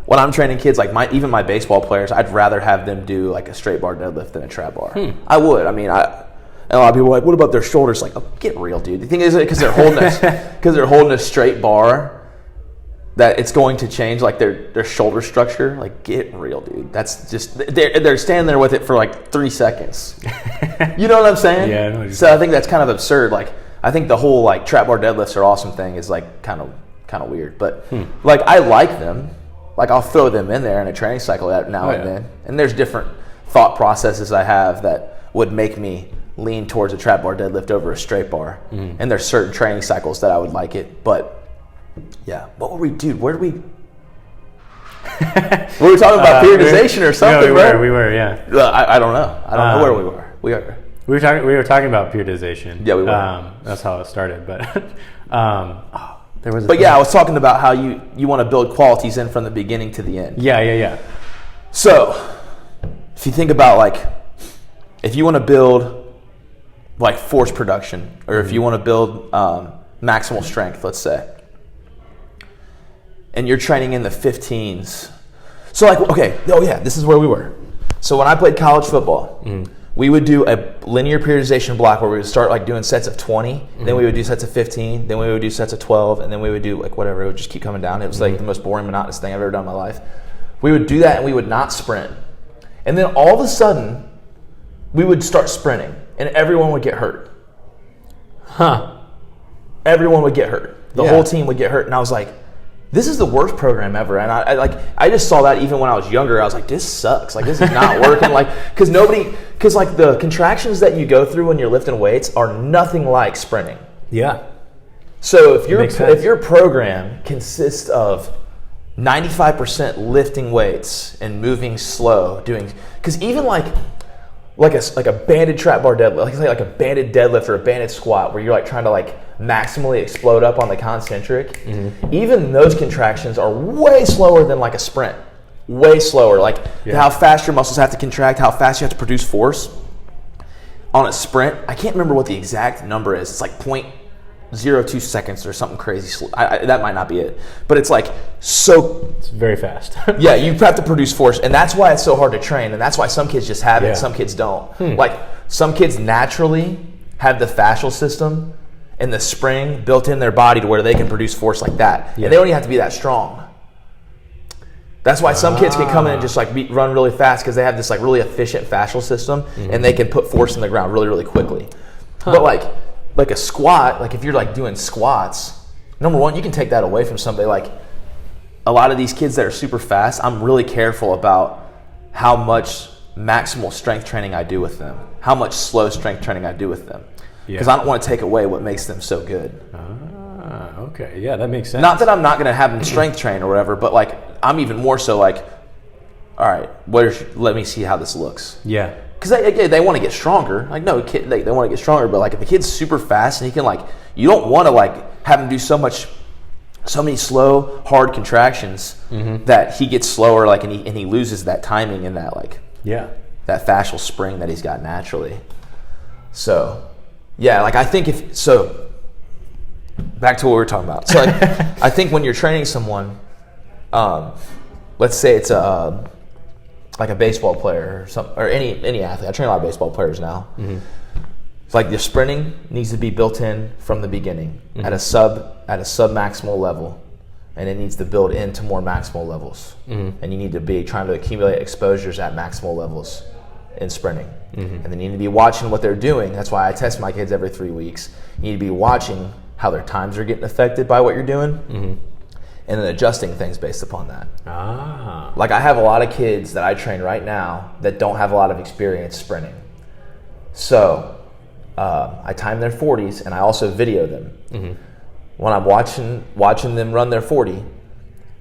when I'm training kids, like even my baseball players, I'd rather have them do like a straight bar deadlift than a trap bar. I would. I mean, and a lot of people are like, what about their shoulders? Like, oh, get real, dude. The thing is, because they're holding a straight bar, that it's going to change like their shoulder structure. Like, get real, dude. That's just they're standing there with it for like 3 seconds. You know what I'm saying? Yeah. I know what you're So I think that's kind of absurd. Like, I think the whole like trap bar deadlifts are awesome thing is like kind of weird. But like I like them. Like I'll throw them in there in a training cycle now and then. And there's different thought processes I have that would make me lean towards a trap bar deadlift over a straight bar. And there's certain training cycles that I would like it. But yeah, what were we, dude? Where did we? Were we talking about periodization or something? Yeah, we were. Yeah. I don't know. I don't know where we were. We were talking about periodization. Yeah, we were. That's how it started. But there was. Yeah, I was talking about how you want to build qualities in from the beginning to the end. Yeah. So, if you think about like, if you want to build like force production, or if you want to build maximal strength, let's say, and you're training in the 15s. So like, okay, this is where we were. So when I played college football, we would do a linear periodization block where we would start like doing sets of 20, then we would do sets of 15, then we would do sets of 12, and then we would do like whatever. It would just keep coming down. It was like the most boring, monotonous thing I've ever done in my life. We would do that and we would not sprint. And then all of a sudden, we would start sprinting and everyone would get hurt. Everyone would get hurt. The whole team would get hurt. And I was like, this is the worst program ever. And I just saw that even when I was younger. I was like, this sucks. Like, this is not working. Like, because like the contractions that you go through when you're lifting weights are nothing like sprinting. Yeah. So if your program consists of 95% lifting weights and moving slow, because even like a banded trap bar deadlift, like a banded deadlift or a banded squat where you're like trying to like maximally explode up on the concentric, even those contractions are way slower than like a sprint. Way slower. Like how fast your muscles have to contract, how fast you have to produce force. On a sprint, I can't remember what the exact number is. It's like 0.02 seconds or something crazy. That might not be it. But it's like it's very fast. Yeah, you have to produce force. And that's why it's so hard to train. And that's why some kids just have it, some kids don't. Like some kids naturally have the fascial system and the spring built in their body to where they can produce force like that. And they don't even have to be that strong. That's why some kids can come in and just like run really fast because they have this like really efficient fascial system and they can put force in the ground really, really quickly. But like a squat, like if you're like doing squats, number one, you can take that away from somebody. Like a lot of these kids that are super fast, I'm really careful about how much maximal strength training I do with them, how much slow strength training I do with them. Because I don't want to take away what makes them so good. Okay. Yeah, that makes sense. Not that I'm not going to have them strength train or whatever, but like I'm even more so like, all right, let me see how this looks. Yeah. Because they want to get stronger. Like, no, kid, they want to get stronger, but like if the kid's super fast and he can like, you don't want to like have him do so many slow, hard contractions that he gets slower, like, and he loses that timing and that like, that fascial spring that he's got naturally. So, yeah, like I think back to what we were talking about. So like, I think when you're training someone, let's say it's like a baseball player or any athlete. I train a lot of baseball players now. It's like the sprinting needs to be built in from the beginning at a sub maximal level, and it needs to build into more maximal levels. And you need to be trying to accumulate exposures at maximal levels in sprinting. And then you need to be watching what they're doing. That's why I test my kids every 3 weeks. You need to be watching how their times are getting affected by what you're doing. And then adjusting things based upon that. Like I have a lot of kids that I train right now that don't have a lot of experience sprinting. So I time their 40s and I also video them. When I'm watching them run their 40,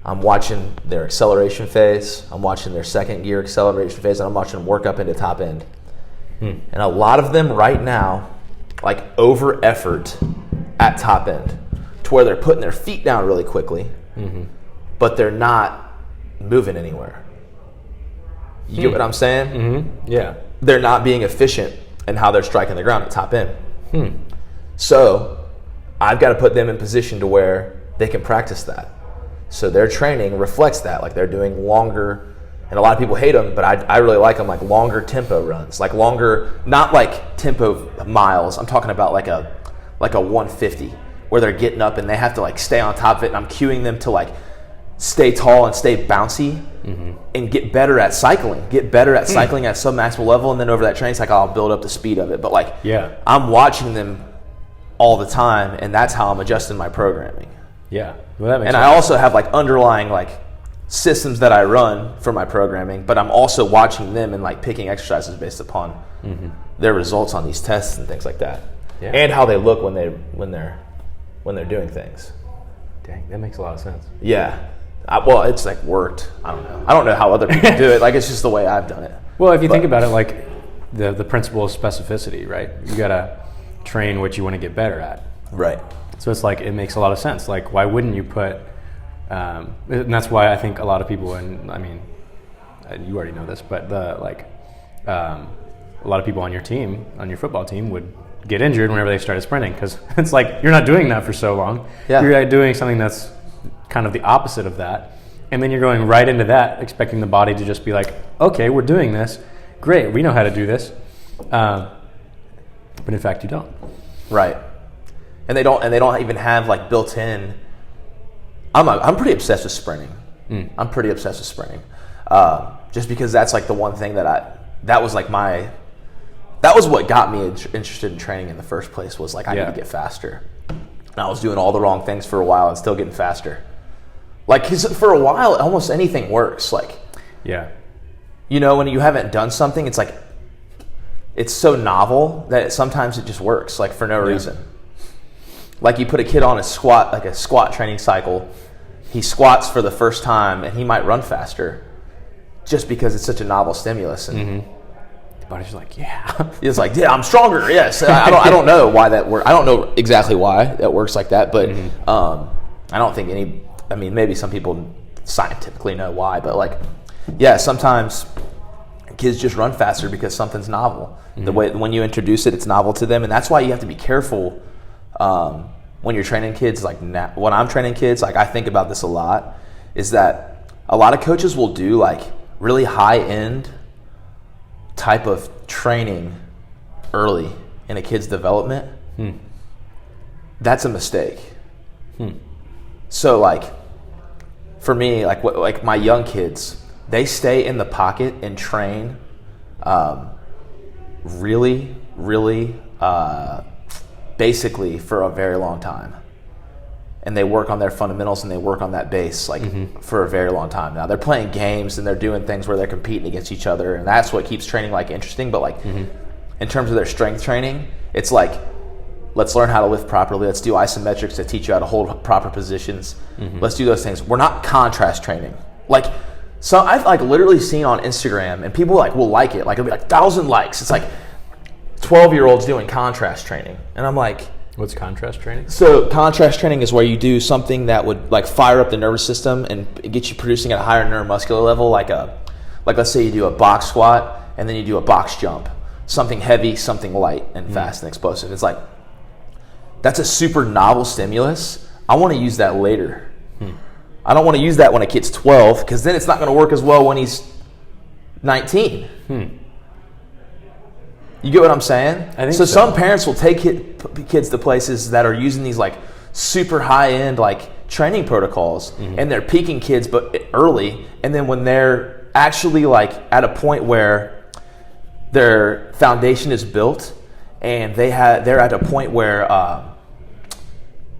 I'm watching their acceleration phase, I'm watching their second gear acceleration phase, and I'm watching them work up into top end. And a lot of them right now like over effort at top end to where they're putting their feet down really quickly. But they're not moving anywhere. You get what I'm saying? Yeah. They're not being efficient in how they're striking the ground at top end. So I've got to put them in position to where they can practice that. So their training reflects that. Like they're doing longer, and a lot of people hate them, but I really like them, like longer tempo runs. Like longer, not like tempo miles. I'm talking about like a 150. Where they're getting up and they have to like stay on top of it, and I'm cueing them to like stay tall and stay bouncy and get better at cycling. Get better at cycling at sub-maximal level, and then over that training cycle, I'll build up the speed of it. But like, I'm watching them all the time, and that's how I'm adjusting my programming. Yeah, well, that makes sense. I also have like underlying like systems that I run for my programming, but I'm also watching them and like picking exercises based upon their results on these tests and things like that, and how they look when they're doing things. Dang, that makes a lot of sense. Yeah. Well, it's like worked. I don't know how other people do it. Like it's just the way I've done it. Well, if you think about it, like the principle of specificity, right? You gotta train what you want to get better at. Right. So it's like it makes a lot of sense. Like why wouldn't you put? And that's why I think a lot of people, and I mean, you already know this, but a lot of people on your team, on your football team, would get injured whenever they started sprinting, because it's like you're not doing that for so long. You're doing something that's kind of the opposite of that, and then you're going right into that expecting the body to just be like, okay, we're doing this, great, we know how to do this, But in fact, you don't. Right. And they don't even have like built in. I'm pretty obsessed with sprinting. I'm pretty obsessed with sprinting. Just because that's like the one thing that was what got me interested in training in the first place, was like I need to get faster. And I was doing all the wrong things for a while and still getting faster. Like, 'cause for a while, almost anything works. Like, when you haven't done something, it's like, it's so novel that sometimes it just works, like for no reason. Like, you put a kid on a squat training cycle, he squats for the first time and he might run faster just because it's such a novel stimulus. And the body's like, it's like, yeah, I'm stronger. Yes. I don't know why that works. I don't know exactly why that works like that, but I don't think maybe some people scientifically know why, but like, sometimes kids just run faster because something's novel. The way when you introduce it, it's novel to them, and that's why you have to be careful when you're training kids. Like, when I'm training kids, like, I think about this a lot, is that a lot of coaches will do like really high end type of training early in a kid's development. That's a mistake. So like, for me, like my young kids, they stay in the pocket and train really, really basically for a very long time. And they work on their fundamentals and they work on that base for a very long time. Now they're playing games and they're doing things where they're competing against each other, and that's what keeps training like interesting. But like in terms of their strength training, it's like, let's learn how to lift properly. Let's do isometrics to teach you how to hold proper positions. Let's do those things. We're not contrast training. Like, so I've like literally seen on Instagram, and people like will like it. Like, it'll be like 1,000 likes. It's like 12-year-olds doing contrast training. And I'm like, what's contrast training? So contrast training is where you do something that would like fire up the nervous system and get you producing at a higher neuromuscular level. Like let's say you do a box squat and then you do a box jump. Something heavy, something light and fast and explosive. It's like, that's a super novel stimulus. I want to use that later. I don't want to use that when a kid's 12, because then it's not going to work as well when he's 19. You get what I'm saying? I think so. Some parents will take kids to places that are using these like super high end like training protocols, and they're peaking kids but early, and then when they're actually like at a point where their foundation is built and they're at a point where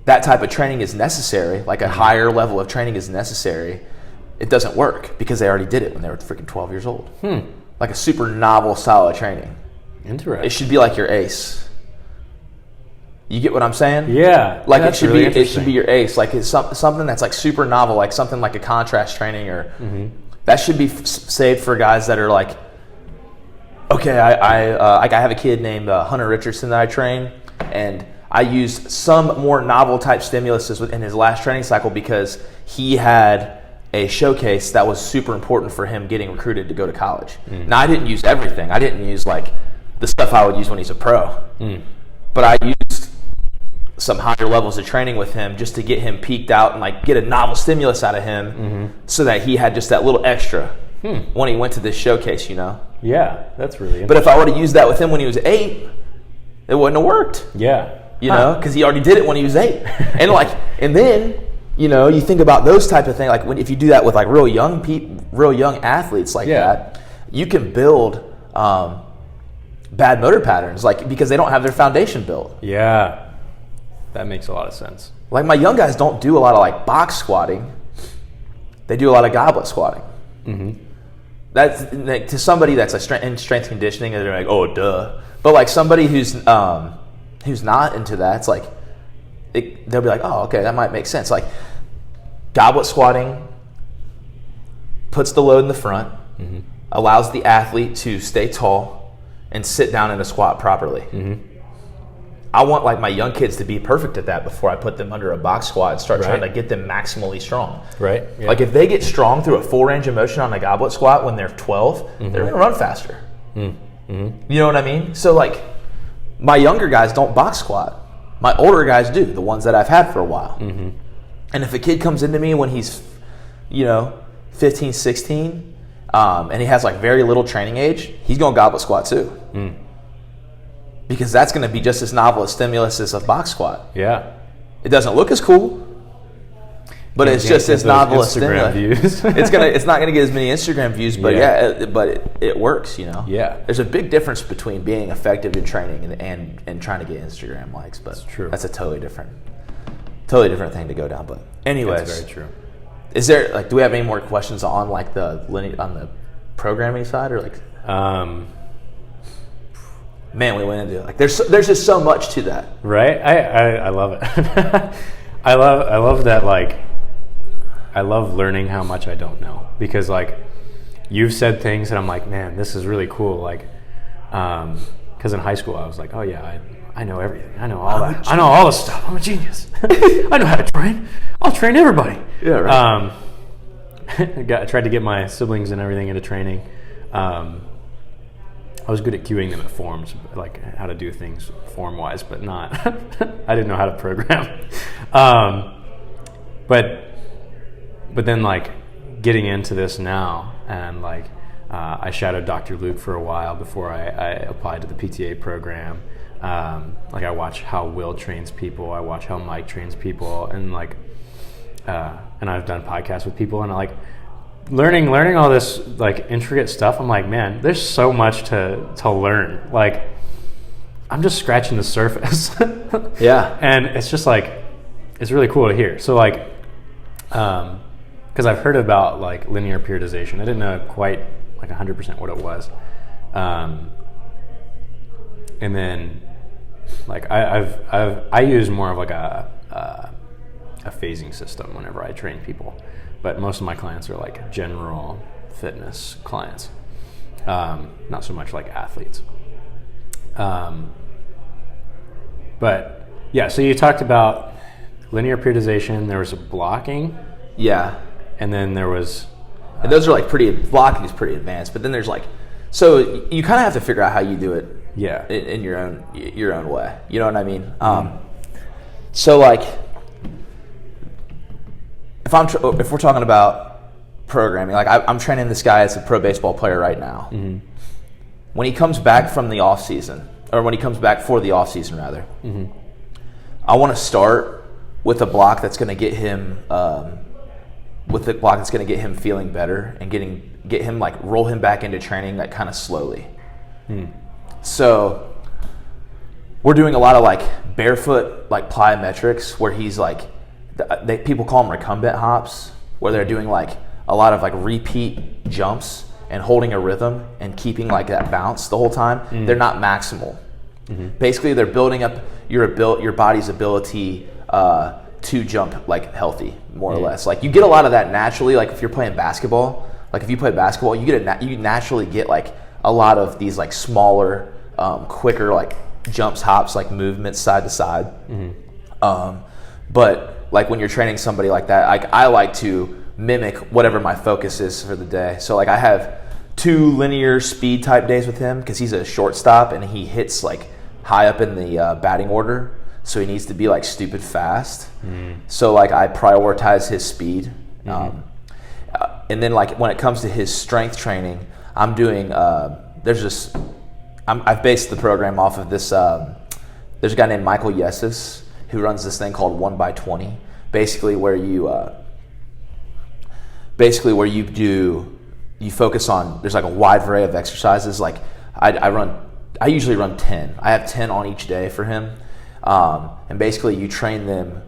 that type of training is necessary, like a higher level of training is necessary, it doesn't work because they already did it when they were freaking 12 years old. Like a super novel style of training. Interesting. It should be like your ACE. You get what I'm saying? Yeah. Like, it should be your ACE. Like, it's something that's like super novel, like something like a contrast training, or that should be saved for guys that are like, okay, I have a kid named Hunter Richardson that I train, and I used some more novel type stimuluses in his last training cycle because he had a showcase that was super important for him getting recruited to go to college. Now, I didn't use everything. I didn't use like the stuff I would use when he's a pro. But I used some higher levels of training with him just to get him peaked out and like get a novel stimulus out of him so that he had just that little extra when he went to this showcase, Yeah, that's really interesting. But if I would have used that with him when he was 8, it wouldn't have worked. Yeah. Because he already did it when he was 8. And then, you think about those type of things, like if you do that with like real young athletes like that, you can build bad motor patterns, like, because they don't have their foundation built. Yeah. That makes a lot of sense. Like, my young guys don't do a lot of like box squatting. They do a lot of goblet squatting. That's like, to somebody that's in strength conditioning, they're like, oh, duh. But like somebody who's not into that, it's like they'll be like, oh, okay, that might make sense. Like, goblet squatting puts the load in the front, allows the athlete to stay tall and sit down in a squat properly. I want like my young kids to be perfect at that before I put them under a box squat and start trying to get them maximally strong. Right. Yeah. Like, if they get strong through a full range of motion on a goblet squat when they're 12, they're going to run faster. You know what I mean? So like, my younger guys don't box squat. My older guys do, the ones that I've had for a while. And if a kid comes into me when he's, 15, 16, and he has like very little training age, he's going goblet squat too. because that's going to be just as novel a stimulus as a box squat. Yeah. It doesn't look as cool, but it's just as novel a Instagram stimulus. views. It's not gonna get as many Instagram views, but it works. Yeah. There's a big difference between being effective in training and trying to get Instagram likes. But That's true. That's a totally different thing to go down. But anyways, That's very true. Is there do we have any more questions on like on the programming side or like? Man, we went into it. Like there's just so much to that. Right? I love it. I love that, like, I love learning how much I don't know, because like you've said things and I'm like, man, this is really cool. Like, because in high school I was like, oh yeah, I know everything. I know all that. I know all the stuff. I'm a genius. I know how to train. I'll train everybody. Yeah, right. I tried to get my siblings and everything into training. I was good at cueing them at forms, like how to do things form-wise, but not. I didn't know how to program. But then, like, getting into this now, and like I shadowed Dr. Luke for a while before I applied to the PTA program. Like, I watch how Will trains people, I watch how Mike trains people, and like, and I've done podcasts with people, and like, learning all this like intricate stuff. I'm like, man, there's so much to learn. Like, I'm just scratching the surface. Yeah. And it's just like, it's really cool to hear. So like, because I've heard about like linear periodization. I didn't know quite like 100% what it was. And then like I use more of like a phasing system whenever I train people. But most of my clients are like general fitness clients, not so much like athletes. But yeah, so you talked about linear periodization. There was a blocking. Yeah. And then there was... and those are like blocking is pretty advanced, but then there's like, so you kind of have to figure out how you do it. Yeah. In your own way. You know what I mean? So like, if we're talking about programming, like I'm training this guy as a pro baseball player right now. Mm-hmm. When he comes back from the off season, or when he comes back for the off season rather, mm-hmm. I want to start with a block that's going to get him, feeling better and get him like roll him back into training like kind of slowly. So we're doing a lot of like barefoot like plyometrics where he's like, people call them recumbent hops, where they're doing like a lot of like repeat jumps and holding a rhythm and keeping like that bounce the whole time. They're not maximal. Basically, they're building up your body's ability to jump like healthy, more or less. Like you get a lot of that naturally. Like if you're playing basketball, like if you play basketball, you naturally get like a lot of these like smaller, quicker like jumps, hops, like movements side to side. But like when you're training somebody like that, I like to mimic whatever my focus is for the day. So like I have 2 linear speed type days with him because he's a shortstop and he hits like high up in the batting order. So he needs to be like stupid fast. So like I prioritize his speed. And then like when it comes to his strength training, I'm doing, I've based the program off of this, there's a guy named Michael Yesis who runs this thing called 1x20, basically where you focus on, there's like a wide array of exercises. Like I usually run 10. I have 10 on each day for him. And basically you train them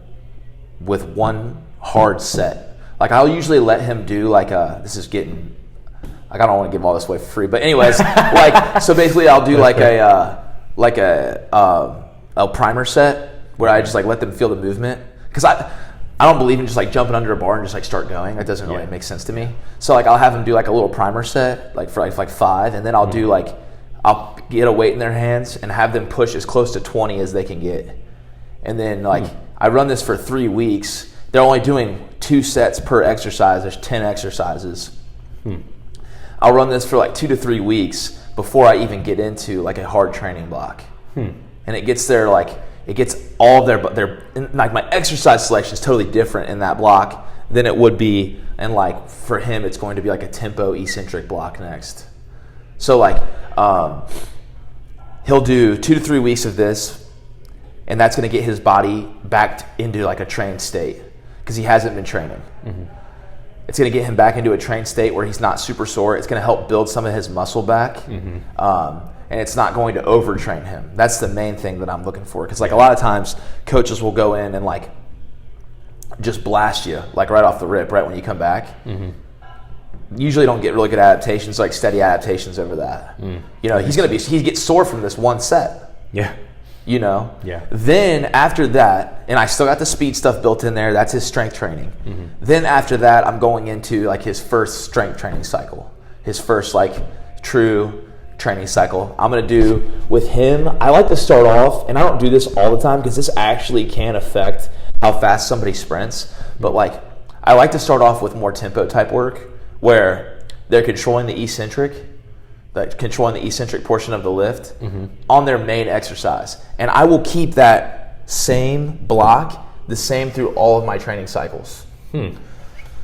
with one hard set. Like I'll usually let him do like this is getting, like I don't want to give all this away for free, but anyways, like, so basically I'll do like a primer set where I just like let them feel the movement. Cause I don't believe in just like jumping under a bar and just like start going. That doesn't really make sense to me. So like I'll have them do like a little primer set, like for like 5, and then I'll do like, I'll get a weight in their hands and have them push as close to 20 as they can get. And then like I run this for 3 weeks. They're only doing 2 sets per exercise. There's 10 exercises. I'll run this for like 2 to 3 weeks before I even get into like a hard training block. And it gets their like, it gets all of their like my exercise selection is totally different in that block than it would be. And like for him, it's going to be like a tempo eccentric block next. So like, he'll do 2 to 3 weeks of this, and that's going to get his body back into like a trained state because he hasn't been training. Mm-hmm. It's going to get him back into a trained state where he's not super sore. It's going to help build some of his muscle back. Mm-hmm. And it's not going to overtrain him. That's the main thing that I'm looking for. Because like a lot of times coaches will go in and like just blast you like right off the rip, right when you come back. Mm-hmm. Usually don't get really good adaptations, like steady adaptations over that. You know, he gets sore from this one set. Yeah. You know? Yeah. Then after that, and I still got the speed stuff built in there, that's his strength training. Mm-hmm. Then after that, I'm going into like his first strength training cycle. His first like true training cycle. I'm going to do with him, I like to start off, and I don't do this all the time because this actually can affect how fast somebody sprints, but like I like to start off with more tempo type work where they're controlling the eccentric portion of the lift on their main exercise. And I will keep that same block the same through all of my training cycles.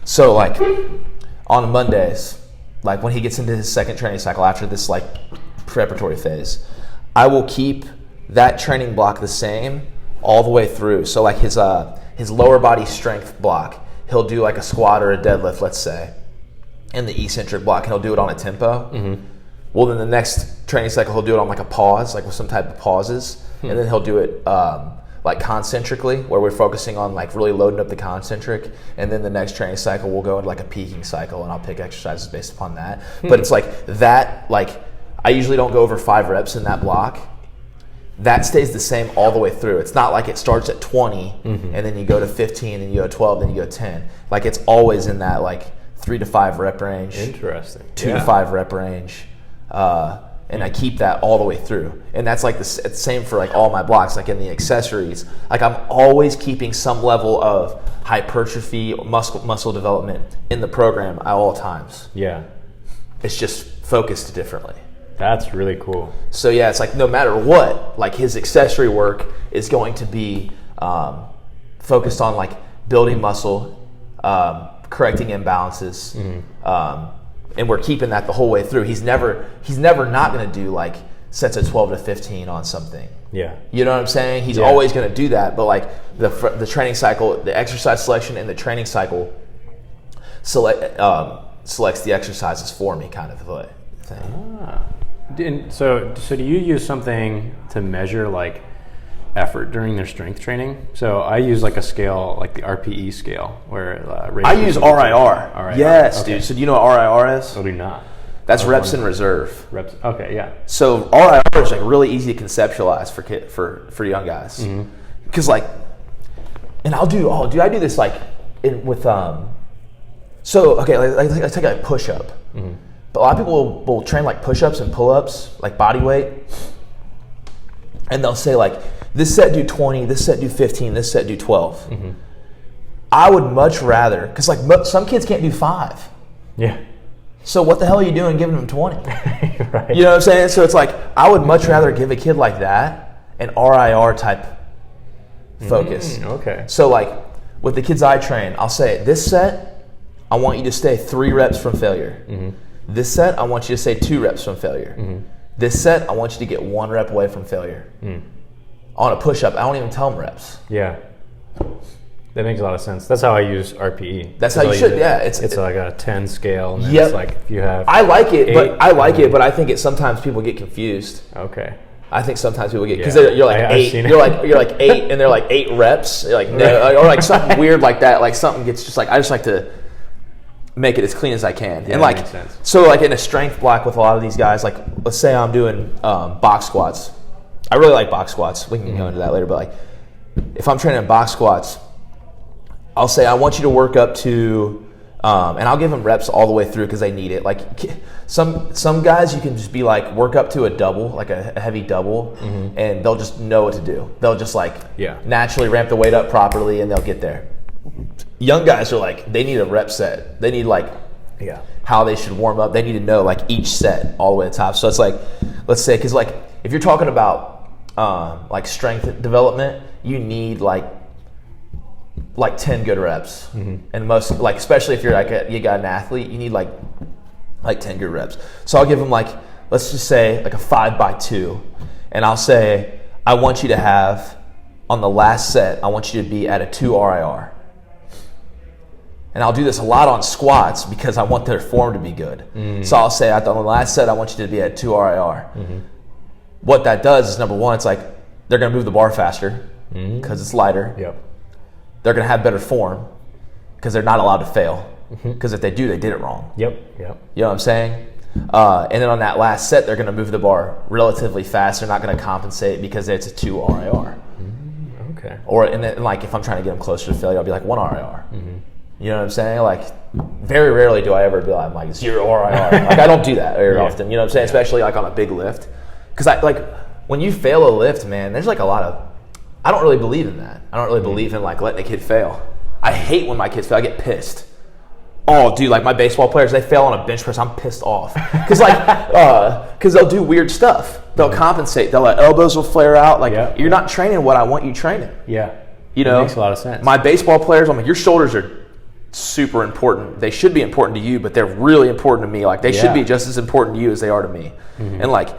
So like on Mondays, like when he gets into his second training cycle after this like preparatory phase, I will keep that training block the same all the way through. So like his lower body strength block, he'll do like a squat or a deadlift, let's say, in the eccentric block, and he'll do it on a tempo. Mm-hmm. Well, then the next training cycle, he'll do it on like a pause, like with some type of pauses, and then he'll do it like concentrically, where we're focusing on like really loading up the concentric, and then the next training cycle we'll go into like a peaking cycle, and I'll pick exercises based upon that. But it's like that, like I usually don't go over 5 reps in that block. That stays the same all the way through. It's not like it starts at 20 and then you go to 15 and you go to 12 then you go to 10. Like it's always in that like 3 to 5 rep range. Interesting. 2 to 5 rep range. And I keep that all the way through. And that's like the same for like all my blocks, like in the accessories. Like I'm always keeping some level of hypertrophy, muscle development in the program at all times. Yeah. It's just focused differently. That's really cool. So yeah, it's like no matter what, like his accessory work is going to be focused on like building muscle, correcting imbalances, and we're keeping that the whole way through. He's never not going to do like sets of 12 to 15 on something. Yeah. You know what I'm saying? He's always going to do that, but like the training cycle, the exercise selection and the training cycle selects the exercises for me, kind of a thing. And so do you use something to measure like effort during their strength training? So I use like a scale, like the RPE scale, where I use RIR. Yes, okay. Dude. So do you know what RIR is? I do not. That's reps in reserve. Reps. Okay, yeah. So RIR is like really easy to conceptualize for young guys, because like, and I do this like with So okay, let's take a push up. But a lot of people will train like push-ups and pull-ups, like body weight, and they'll say like, this set do 20, this set do 15, this set do 12. I would much rather, because like some kids can't do 5. Yeah. So what the hell are you doing giving them 20? Right. You know what I'm saying? So it's like, I would much rather give a kid like that an RIR type focus. Okay. So like with the kids I train, I'll say, this set, I want you to stay 3 reps from failure. This set, I want you to say 2 reps from failure. This set, I want you to get 1 rep away from failure. On a push-up, I don't even tell them reps. Yeah. That makes a lot of sense. That's how I use RPE. That's how you should, yeah. It's like a 10 scale, and it's like if you have I like it, but I think sometimes people get confused. Okay. I think sometimes people get, because you're like 8, you're like 8, and they're like 8 reps. You're like, no, or like something weird like that. Like something gets just like, I just like to make it as clean as I can. Yeah, and like, makes sense. So like in a strength block with a lot of these guys, like let's say I'm doing box squats. I really like box squats. We can go into that later, but like if I'm training box squats, I'll say I want you to work up to, and I'll give them reps all the way through because they need it. Like some guys, you can just be like work up to a double, like a heavy double, and they'll just know what to do. They'll just like naturally ramp the weight up properly, and they'll get there. Young guys are like, they need a rep set. They need like how they should warm up. They need to know like each set all the way to the top. So it's like, let's say, because like if you're talking about like strength development, you need like 10 good reps. And most, like especially if you're like you got an athlete, you need like 10 good reps. So I'll give them like, let's just say like a 5x2, and I'll say, I want you to have, on the last set, I want you to be at a 2 RIR. And I'll do this a lot on squats because I want their form to be good. So I'll say, on the last set, I want you to be at 2 RIR. What that does is, number one, it's like they're going to move the bar faster because it's lighter. Yep. They're going to have better form because they're not allowed to fail. Because if they do, they did it wrong. Yep. You know what I'm saying? And then on that last set, they're going to move the bar relatively fast. They're not going to compensate because it's a 2 RIR. Okay. Or, and then, like, if I'm trying to get them closer to failure, I'll be like 1 RIR. You know what I'm saying? Like, very rarely do I ever be like, I'm like 0 RIR. Like, I don't do that very often. You know what I'm saying? Especially, like, on a big lift. Because, when you fail a lift, man, there's, like, a lot of, I don't really believe in that. I don't really believe in, like, letting a kid fail. I hate when my kids fail. I get pissed. Oh, dude, like, my baseball players, they fail on a bench press. I'm pissed off. Because, because they'll do weird stuff. They'll compensate. They'll, elbows will flare out. Like, you're not training what I want you training. Yeah. You know? It makes a lot of sense. My baseball players, I'm like, your shoulders are super important. They should be important to you, but they're really important to me. Like, they should be just as important to you as they are to me. And, like,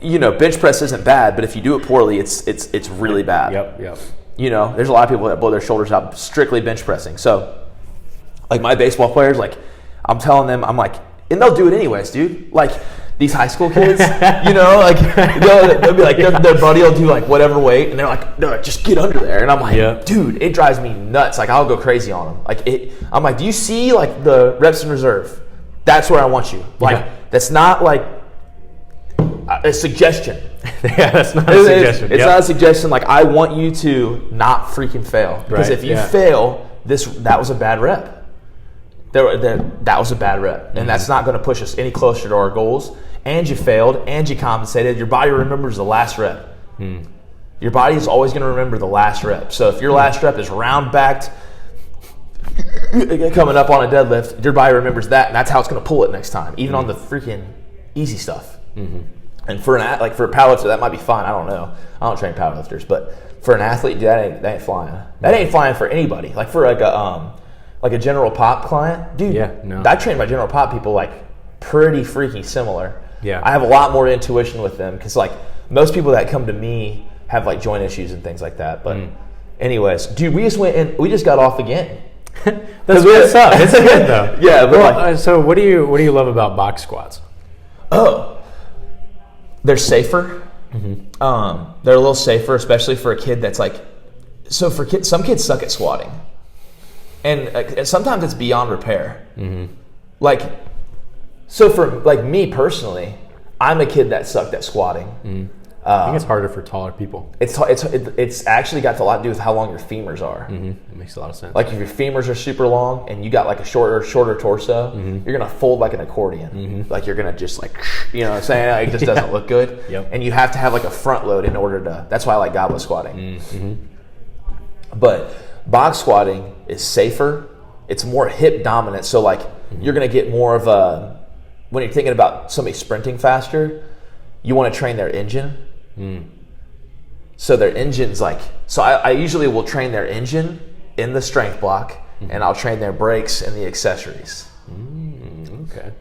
you know, bench press isn't bad, but if you do it poorly, it's really bad. Yep. You know, there's a lot of people that blow their shoulders out strictly bench pressing. So, like, my baseball players, like, I'm telling them, I'm like, and they'll do it anyways, dude. Like, these high school kids, you know, like, they'll be like, their buddy will do, like, whatever weight, and they're like, no, just get under there. And I'm like, dude, it drives me nuts. Like, I'll go crazy on them. Like, I'm like, do you see, like, the reps in reserve? That's where I want you. Like, that's not, like, a suggestion. That's not a suggestion. It's not a suggestion. Like, I want you to not freaking fail. Because if you fail, that was a bad rep. That was a bad rep. And that's not going to push us any closer to our goals. And you failed, and you compensated. Your body remembers the last rep. Your body is always going to remember the last rep. So if your last rep is round-backed, coming up on a deadlift, your body remembers that, and that's how it's going to pull it next time, even on the freaking easy stuff. And for for a powerlifter, that might be fine. I don't know. I don't train powerlifters, but for an athlete, dude, that ain't flying. That ain't flying for anybody. Like, for like a general pop client, dude. I train my general pop people like pretty freaking similar. I have a lot more intuition with them because, like, most people that come to me have, like, joint issues and things like that. But anyways, dude, we just got off again. That's what's up. It's good though. But so what do you love about box squats? Oh, they're safer. They're a little safer, especially for a kid that's like. So for kids, some kids suck at squatting, and sometimes it's beyond repair. Like, so for like me personally, I'm a kid that sucked at squatting. I think it's harder for taller people. It's actually got a lot to do with how long your femurs are. It makes a lot of sense. Like, if your femurs are super long and you got like a shorter torso, you're gonna fold like an accordion. Like, you're gonna just, like, you know what I'm saying? Like, it just doesn't look good. And you have to have like a front load in order to. That's why I like goblet squatting. But box squatting is safer. It's more hip dominant. So, like, you're gonna get more of a. When you're thinking about somebody sprinting faster, you want to train their engine. So their engine's like, so I usually will train their engine in the strength block, and I'll train their brakes and the accessories. Okay.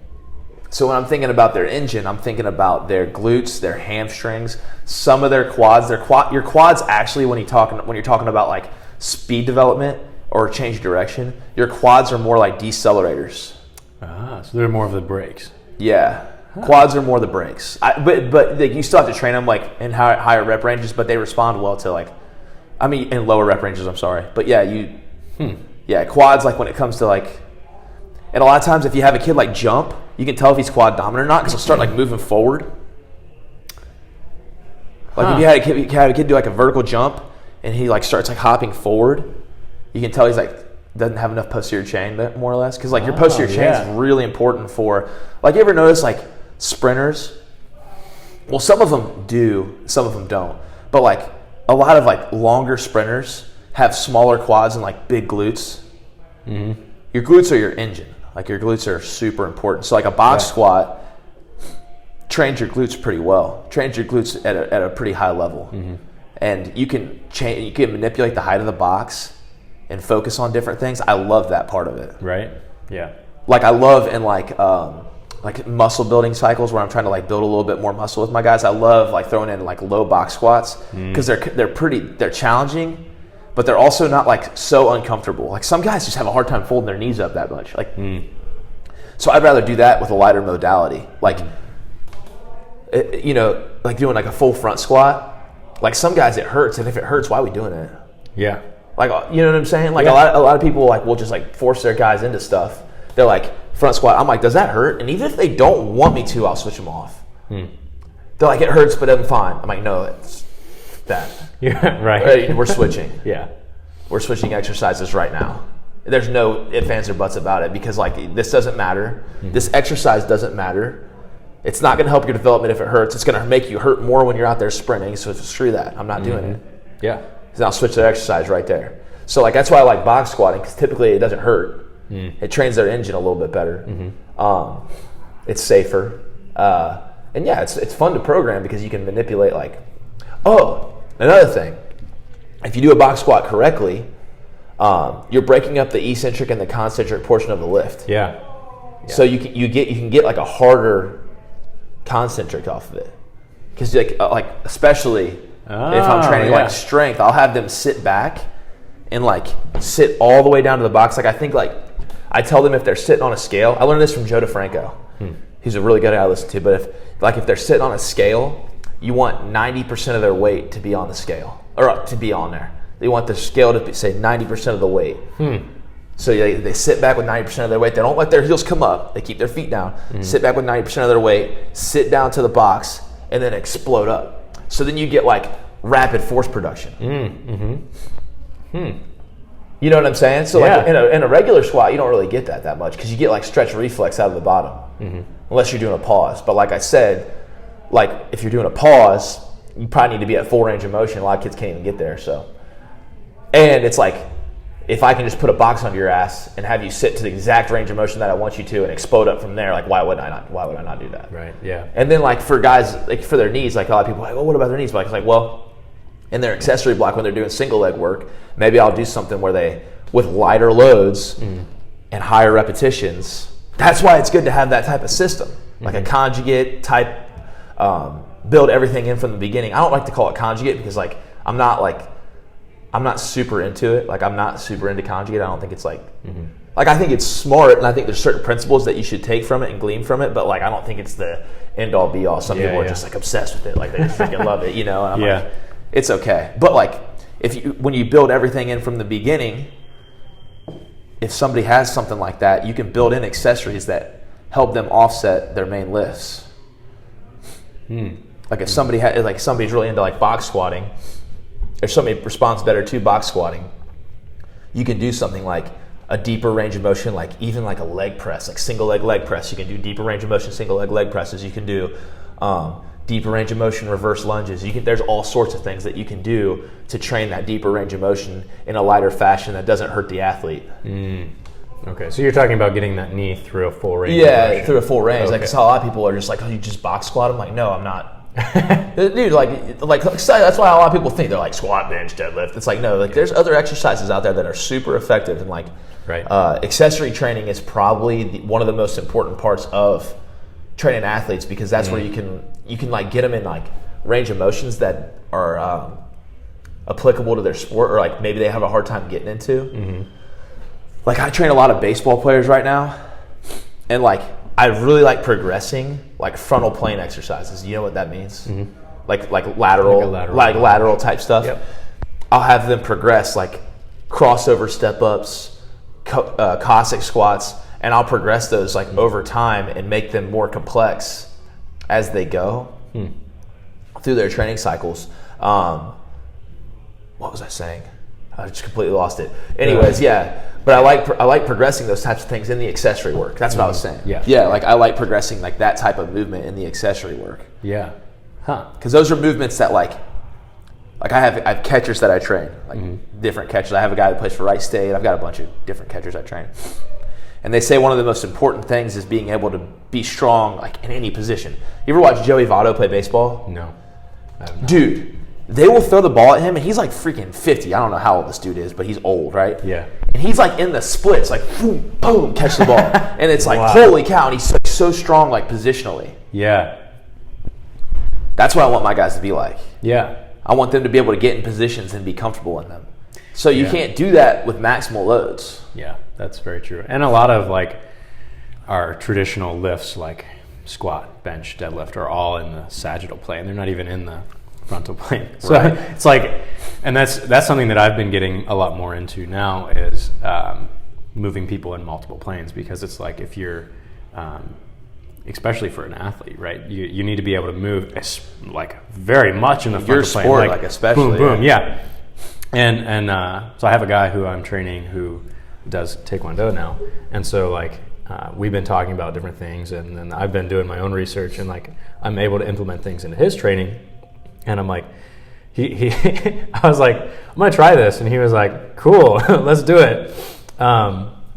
So when I'm thinking about their engine, I'm thinking about their glutes, their hamstrings, some of their quads. Your quads actually, when you're talking about like speed development or change of direction, your quads are more like decelerators. So they're more of the brakes. Yeah. Quads are more the brakes, but like, you still have to train them like in higher rep ranges, but they respond well to like, I mean, in lower rep ranges. I'm sorry, but yeah, quads, like, when it comes to like, and a lot of times if you have a kid like jump, you can tell if he's quad dominant or not because he'll start like moving forward. Like, if you had a kid do like a vertical jump and he like starts like hopping forward, you can tell he's like doesn't have enough posterior chain, more or less, because like your posterior chain is really important for, like, you ever notice like sprinters, well, some of them do, some of them don't, but like a lot of like longer sprinters have smaller quads and like big glutes. Your glutes are your engine. Like, your glutes are super important. So like a box squat trains your glutes pretty well, trains your glutes at a pretty high level. And you can manipulate the height of the box and focus on different things. I love that part of it. Right. Yeah. Like, I love in like like muscle building cycles where I'm trying to like build a little bit more muscle with my guys, I love like throwing in like low box squats because they're challenging, but they're also not like so uncomfortable. Like some guys just have a hard time folding their knees up that much. Like, so I'd rather do that with a lighter modality. Like, you know, like doing like a full front squat. Like some guys it hurts, and if it hurts, why are we doing it? Yeah. Like, you know what I'm saying? Like a lot of people like will just like force their guys into stuff. They're like front squat. I'm like, does that hurt? And even if they don't want me to, I'll switch them off. They're like, it hurts, but I'm fine. I'm like, no, it's that. Yeah, right. We're switching. Yeah. We're switching exercises right now. There's no ifs, ands, or buts about it because like this doesn't matter. This exercise doesn't matter. It's not going to help your development if it hurts. It's going to make you hurt more when you're out there sprinting. So screw that. I'm not doing it. Yeah. So I'll switch their exercise right there. So like that's why I like box squatting because typically it doesn't hurt. It trains their engine a little bit better. It's safer. And yeah, it's fun to program because you can manipulate like, oh, another thing. If you do a box squat correctly, you're breaking up the eccentric and the concentric portion of the lift. Yeah. So you can get like a harder concentric off of it. Because like especially if I'm training like strength, I'll have them sit back and like sit all the way down to the box. Like I think like I tell them if they're sitting on a scale. I learned this from Joe DeFranco. He's a really good guy I listen to. But if they're sitting on a scale, you want 90% of their weight to be on the scale or to be on there. They want the scale to be, say 90% of the weight. So they sit back with 90% of their weight. They don't let their heels come up. They keep their feet down. Sit back with 90% of their weight. Sit down to the box and then explode up. So then you get like rapid force production. You know what I'm saying? So like in a regular squat, you don't really get that much because you get like stretch reflex out of the bottom, unless you're doing a pause. But like I said, like if you're doing a pause, you probably need to be at full range of motion. A lot of kids can't even get there. So, and it's like if I can just put a box under your ass and have you sit to the exact range of motion that I want you to and explode up from there, like why would I not do that? Right. Yeah. And then like for guys like for their knees, like a lot of people are like, well, what about their knees? But it's like, well, in their accessory block when they're doing single leg work, maybe I'll do something where they, with lighter loads and higher repetitions, that's why it's good to have that type of system, like a conjugate type, build everything in from the beginning. I don't like to call it conjugate because like I'm not super into it. Like I'm not super into conjugate. I don't think it's like, like I think it's smart and I think there's certain principles that you should take from it and glean from it, but like I don't think it's the end all be all. Some people are just like obsessed with it, like they just freaking love it, you know? And I'm like, it's okay. But like when you build everything in from the beginning, if somebody has something like that, you can build in accessories that help them offset their main lifts. Like if somebody's really into like box squatting, or somebody responds better to box squatting, you can do something like a deeper range of motion, like even like a leg press, like single leg press. You can do deeper range of motion, single leg presses. You can do deeper range of motion, reverse lunges. There's all sorts of things that you can do to train that deeper range of motion in a lighter fashion that doesn't hurt the athlete. Okay, so you're talking about getting that knee through a full range. Yeah, through a full range. Like a lot of people are just like, oh, you just box squat? I'm like, no, I'm not. Dude, like that's why a lot of people think they're like squat, bench, deadlift. It's like, no, like there's other exercises out there that are super effective, and like accessory training is probably one of the most important parts of training athletes because that's where you can like get them in like range of motions that are applicable to their sport, or like maybe they have a hard time getting into. Like I train a lot of baseball players right now, and like I really like progressing like frontal plane exercises. You know what that means? Like lateral type stuff. Yep. I'll have them progress like crossover step ups, Cossack squats, and I'll progress those like over time and make them more complex as they go through their training cycles. What was I saying? I just completely lost it. Anyways, but I like progressing those types of things in the accessory work. That's what I was saying. Like I like progressing like that type of movement in the accessory work. Because those are movements that like I have catchers that I train, like different catchers. I have a guy that plays for Wright State. I've got a bunch of different catchers I train. And they say one of the most important things is being able to be strong like in any position. You ever watch Joey Votto play baseball? No. Dude, they will throw the ball at him, and he's like freaking 50. I don't know how old this dude is, but he's old, right? Yeah. And he's like in the splits, like boom, boom, catch the ball. And it's like, holy cow, and he's so strong, like positionally. Yeah. That's what I want my guys to be like. Yeah. I want them to be able to get in positions and be comfortable in them. So you can't do that with maximal loads. Yeah, that's very true. And a lot of like our traditional lifts, like squat, bench, deadlift, are all in the sagittal plane. They're not even in the frontal plane. So it's like, and that's something that I've been getting a lot more into now is moving people in multiple planes, because it's like if you're especially for an athlete, right? You need to be able to move like very much in the frontal plane. Your sport, like especially. Boom, boom, yeah. And so I have a guy who I'm training who does Taekwondo now. And so like we've been talking about different things, and then I've been doing my own research, and like I'm able to implement things into his training. And I'm like, I was like, I'm going to try this. And he was like, cool, let's do it.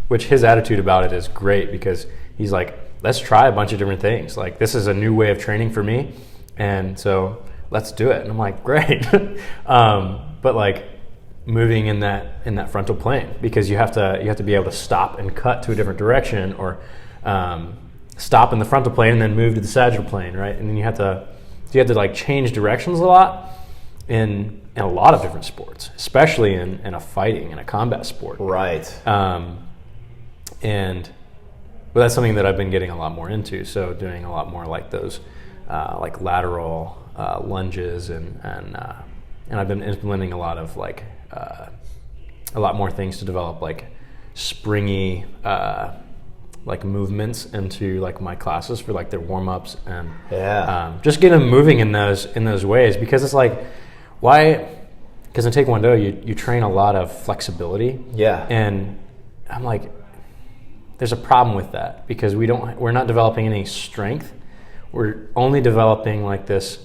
Which his attitude about it is great, because he's like, let's try a bunch of different things. Like, this is a new way of training for me, and so let's do it. And I'm like, great. But like moving in that frontal plane, because you have to be able to stop and cut to a different direction, or stop in the frontal plane and then move to the sagittal plane, right? And then you have to like change directions a lot in a lot of different sports, especially in a fighting, in a combat sport. Right. But that's something that I've been getting a lot more into. So doing a lot more like those, like lateral lunges, and I've been implementing a lot of like a lot more things to develop like springy like movements into like my classes for like their warm ups, and just get them moving in those ways, because it's like because in Taekwondo you train a lot of flexibility. Yeah. And I'm like, there's a problem with that, because we're not developing any strength. We're only developing like this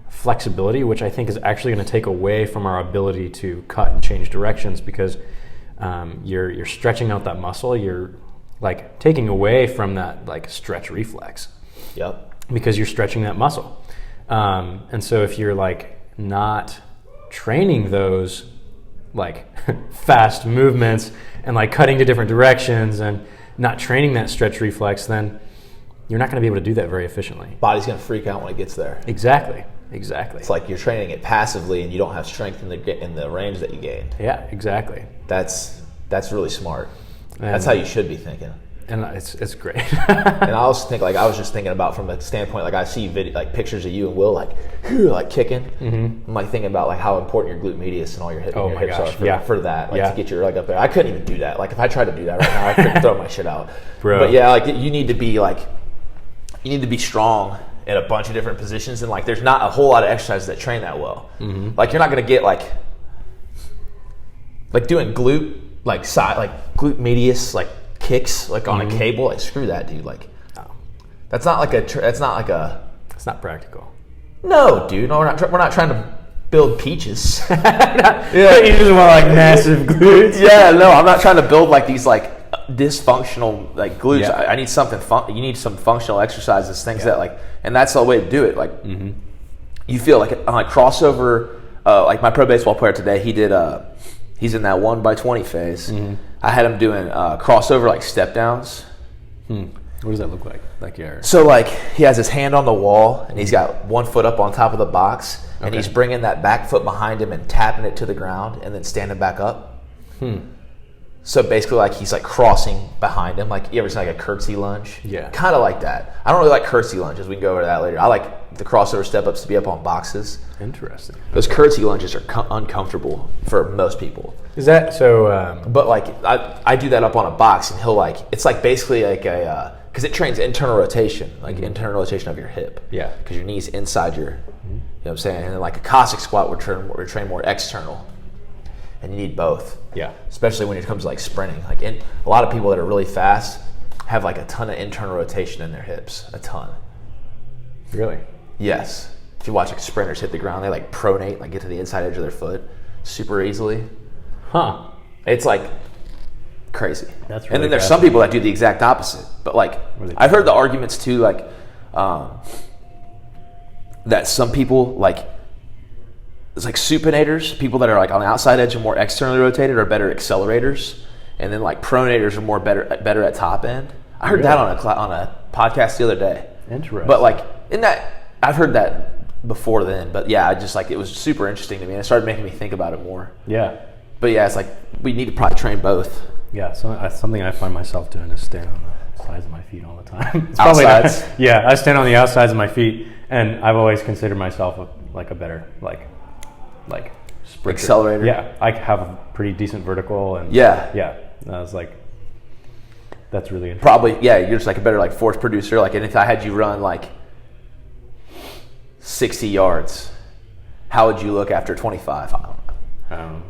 flexibility, which I think is actually going to take away from our ability to cut and change directions, because you're stretching out that muscle. You're like taking away from that like stretch reflex. Yep. Because you're stretching that muscle. And so if you're like not training those like fast movements and like cutting to different directions and not training that stretch reflex, then you're not going to be able to do that very efficiently. Body's going to freak out when it gets there. Exactly. It's like you're training it passively, and you don't have strength in the range that you gained. Yeah, exactly. That's really smart. That's how you should be thinking. And it's great. And I also think, like, I was just thinking about from a standpoint, like I see like pictures of you and Will like kicking. Mm-hmm. I'm like thinking about like how important your glute medius and all your hips are for that, like to get your leg up there. I couldn't even do that. Like if I tried to do that right now, I could throw my shit out. Bro. But yeah, like you need to be strong in a bunch of different positions, and like there's not a whole lot of exercises that train that well. Mm-hmm. Like you're not gonna get like doing glute medius like kicks like on a cable. Like screw that, dude. Like that's not it's not practical. No, dude. No, we're not trying to build peaches. Yeah, you just want like massive glutes. Yeah, no, I'm not trying to build like these like dysfunctional like glutes. Yeah. I need something fun. You need some functional exercises, things that like, and that's the way to do it. Like you feel like on like crossover. Like my pro baseball player today, he did. He's in that 1x20 phase. Mm-hmm. I had him doing crossover like step downs. What does that look like? Like so like he has his hand on the wall, and he's got one foot up on top of the box, and he's bringing that back foot behind him and tapping it to the ground, and then standing back up. So basically, like he's like crossing behind him. Like you ever seen like a curtsy lunge? Yeah. Kind of like that. I don't really like curtsy lunges. We can go over that later. I like the crossover step ups to be up on boxes. Interesting. Those curtsy lunges are uncomfortable for most people. Is that so? But like I do that up on a box, and he'll like it's like basically like a because it trains internal rotation, like internal rotation of your hip. Yeah. Because your knee's inside your, you know what I'm saying? And then like a Cossack squat, we're trained more external. And you need both. Yeah. Especially when it comes to like sprinting. Like a lot of people that are really fast have like a ton of internal rotation in their hips. A ton. Really? Yes. If you watch like sprinters hit the ground, they like pronate, like get to the inside edge of their foot super easily. Huh. It's like crazy. That's really and then there's some people that do the exact opposite. But like I've heard the arguments too, like that some people like it's like supinators, people that are like on the outside edge and more externally rotated are better accelerators, and then like pronators are better at top end. I heard that on a podcast the other day. Interesting. But like in that, I've heard that before then. But yeah, I just like it was super interesting to me. And it started making me think about it more. Yeah. But yeah, it's like we need to probably train both. Yeah, something I find myself doing is staring on the sides of my feet all the time. It's Outsides? Yeah, I stand on the outsides of my feet, and I've always considered myself a better sprinter. Accelerator? Yeah, I have a pretty decent vertical, and Yeah. I was like, that's really interesting. Probably, yeah, you're just like a better like force producer. Like, and if I had you run like 60 yards, how would you look after 25? I don't know.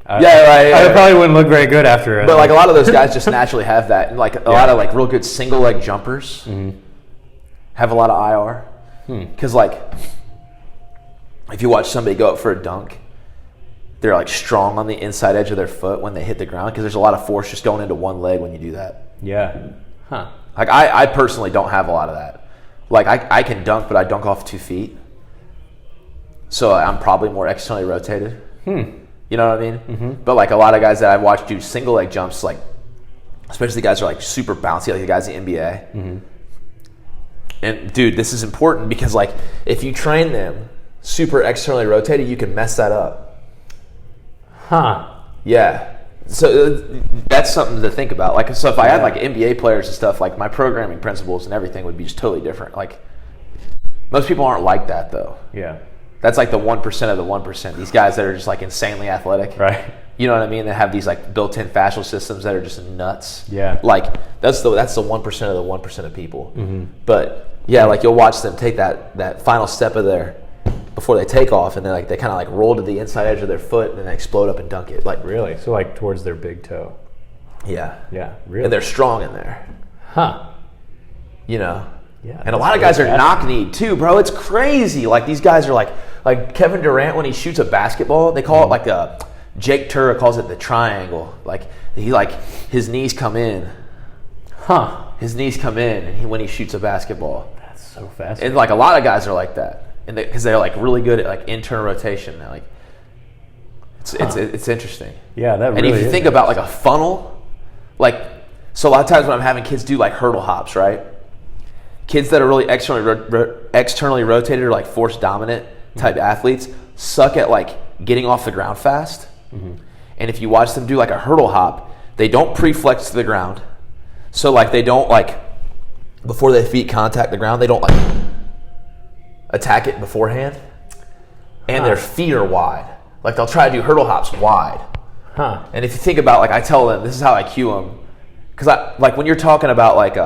I probably wouldn't look very good after it. But like a lot of those guys just naturally have that, and like a lot of like real good single leg jumpers have a lot of IR. Because like if you watch somebody go up for a dunk, they're like strong on the inside edge of their foot when they hit the ground because there's a lot of force just going into one leg when you do that. Yeah. Huh. Like I personally don't have a lot of that. Like I can dunk, but I dunk off 2 feet. So I'm probably more externally rotated. You know what I mean? Mm-hmm. But like a lot of guys that I've watched do single leg jumps, like especially the guys who are like super bouncy, like the guys in the NBA. Mm-hmm. And dude, this is important because like if you train them super externally rotated, you can mess that up. Huh. Yeah. So that's something to think about. Like, so if I had like NBA players and stuff, like my programming principles and everything would be just totally different. Like most people aren't like that though. Yeah. That's like the 1% of the 1%. These guys that are just like insanely athletic. Right. You know what I mean? That have these like built-in fascial systems that are just nuts. Yeah. Like that's the 1% of the 1% of people. Mm-hmm. But yeah, like you'll watch them take that final step of their before they take off, and they kind of like roll to the inside edge of their foot and then they explode up and dunk it. Like really? So like towards their big toe. Yeah. Yeah. Really. And they're strong in there. Huh. You know. Yeah. And a lot of guys are knock-kneed too, bro. It's crazy. Like these guys are like Kevin Durant when he shoots a basketball, they call it like Jake Tura calls it the triangle. Like his knees come in. Huh. His knees come in and when he shoots a basketball. That's so fast. And like a lot of guys are like that. And because they're like really good at like internal rotation. They're like it's interesting. Yeah, that really And if you is think about like a funnel, like so a lot of times when I'm having kids do like hurdle hops, right? Kids that are really externally rotated or like force dominant type athletes suck at like getting off the ground fast. Mm-hmm. And if you watch them do like a hurdle hop, they don't pre-flex to the ground. So like they don't like before their feet contact the ground, they don't like attack it beforehand. And their feet are wide. Like they'll try to do hurdle hops wide. Huh. And if you think about like I tell them, this is how I cue them. Because I like when you're talking about like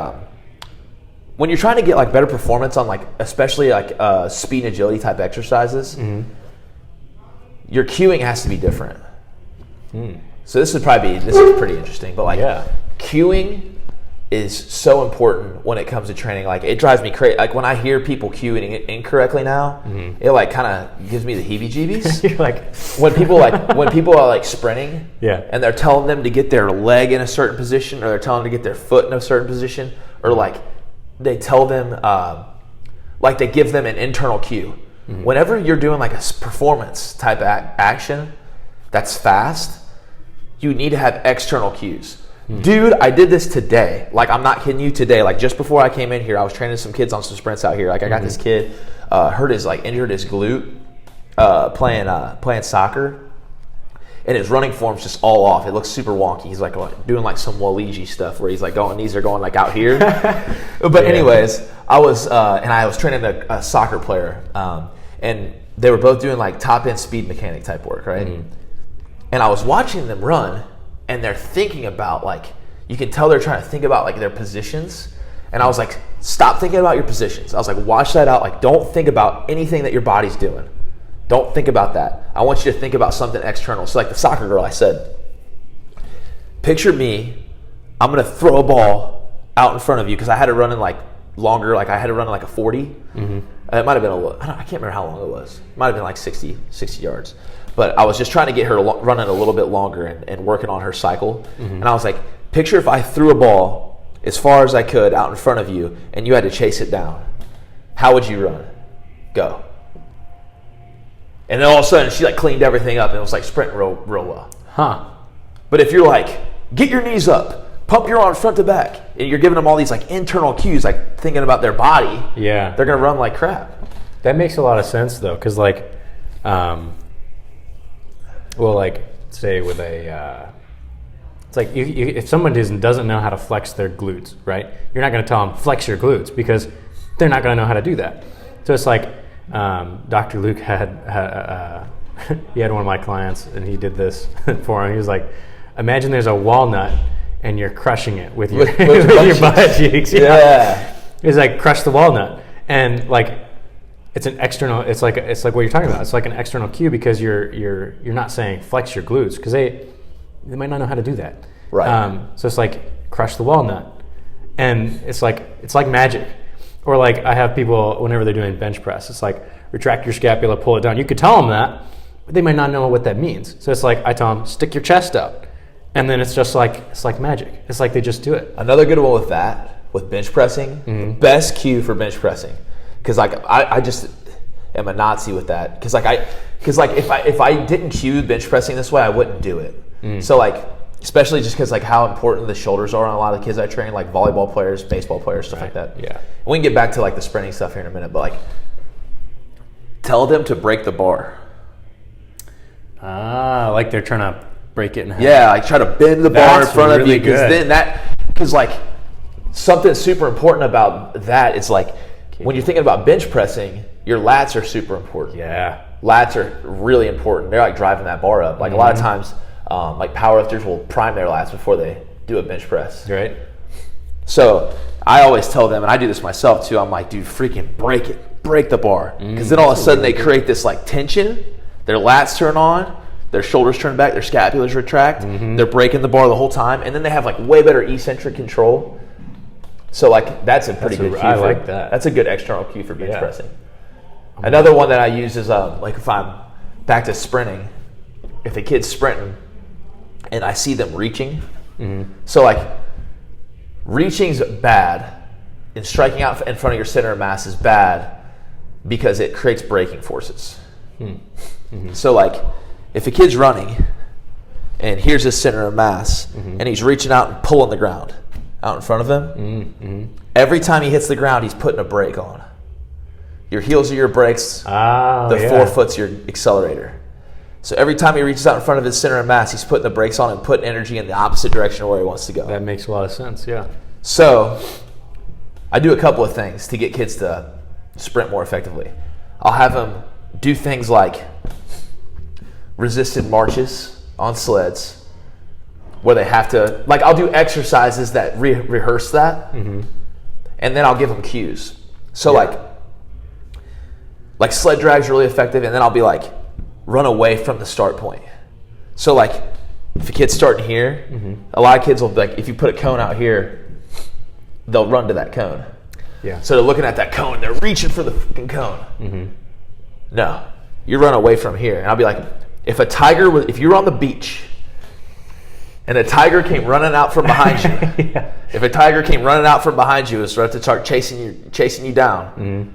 when you're trying to get like better performance on like especially like speed and agility type exercises, your cueing has to be different. So this is pretty interesting. But like cueing is so important when it comes to training. Like it drives me crazy. Like when I hear people cueing it incorrectly now, it like kind of gives me the heebie-jeebies. You're like when people are like sprinting, and they're telling them to get their leg in a certain position, or they're telling them to get their foot in a certain position, or like they tell them, like they give them an internal cue. Whenever you're doing like a performance type action that's fast, you need to have external cues. Dude, I did this today. Like, I'm not kidding you, today. Like, just before I came in here, I was training some kids on some sprints out here. Like, I got this kid injured his glute playing soccer, and his running form's just all off. It looks super wonky. He's like doing like some Waluigi stuff where he's like knees are going like out here. But anyways, I was training a soccer player, and they were both doing like top end speed mechanic type work, right? And I was watching them run. And they're thinking about like, you can tell they're trying to think about like their positions. And I was like, stop thinking about your positions. I was like, watch that out. Like, don't think about anything that your body's doing. Don't think about that. I want you to think about something external. So like the soccer girl, I said, picture me, I'm going to throw a ball out in front of you because I had to run in like longer, like I had to run in like a 40. It might have been I can't remember how long it was. It might have been like 60 yards. But I was just trying to get her running a little bit longer and working on her cycle. And I was like, picture if I threw a ball as far as I could out in front of you and you had to chase it down. How would you run? Go. And then all of a sudden she like cleaned everything up and it was like sprinting real well. Huh. But if you're like, get your knees up, pump your arms front to back. And you're giving them all these like internal cues, like thinking about their body. Yeah. They're going to run like crap. That makes a lot of sense though, because like, like say with a, it's like if someone doesn't know how to flex their glutes, right? You're not going to tell them flex your glutes because they're not going to know how to do that. So it's like Dr. Luke had he had one of my clients and he did this for him. He was like, imagine there's a walnut and you're crushing it with your with your butt cheeks. Yeah. It's like crush the walnut, and like it's an external. It's like what you're talking about. It's like an external cue because you're not saying flex your glutes because they might not know how to do that. Right. So it's like crush the walnut, and it's like magic. Or like I have people whenever they're doing bench press, it's like retract your scapula, pull it down. You could tell them that, but they might not know what that means. So it's like I tell them stick your chest out, and then it's like magic. It's like they just do it. Another good one with bench pressing, the best cue for bench pressing, because like I just am a Nazi with that. Because if I didn't cue bench pressing this way, I wouldn't do it. So like, especially just because like how important the shoulders are on a lot of the kids I train, like volleyball players, baseball players, stuff like that. Yeah. We can get back to like the sprinting stuff here in a minute, but like tell them to break the bar. Like they're trying to break it in half. Yeah, like try to bend the bar in front of you, good. because like something super important about that is like when you're thinking about bench pressing, your lats are super important. Yeah. Lats are really important. They're like driving that bar up. Like a lot of times, like powerlifters will prime their lats before they do a bench press. Right. So I always tell them, and I do this myself too, I'm like, dude, freaking break it. Break the bar. Because then all of a sudden they create this like tension. Their lats turn on. Their shoulders turn back. Their scapulas retract. They're breaking the bar the whole time. And then they have like way better eccentric control. So like that's a pretty good cue. I like that. That's a good external cue for bench pressing. Another one that I use is like if I'm back to sprinting, if a kid's sprinting and I see them reaching. So like reaching's bad and striking out in front of your center of mass is bad because it creates braking forces. So like if a kid's running and here's his center of mass and he's reaching out and pulling the ground out in front of him, every time he hits the ground he's putting a brake on. Your heels are your brakes, the forefoot's your accelerator. So every time he reaches out in front of his center of mass, he's putting the brakes on and putting energy in the opposite direction of where he wants to go. That makes a lot of sense, yeah. So I do a couple of things to get kids to sprint more effectively. I'll have them do things like resisted marches on sleds where they have to, like I'll do exercises that rehearse that, and then I'll give them cues. So like sled drag's really effective, and then I'll be like, run away from the start point. So like if a kid's starting here, a lot of kids will be like, if you put a cone out here, they'll run to that cone. Yeah. So they're looking at that cone, they're reaching for the fucking cone. No, you run away from here. And I'll be like, if you were on the beach and a tiger came running out from behind you, if a tiger came running out from behind you and started to start chasing you down,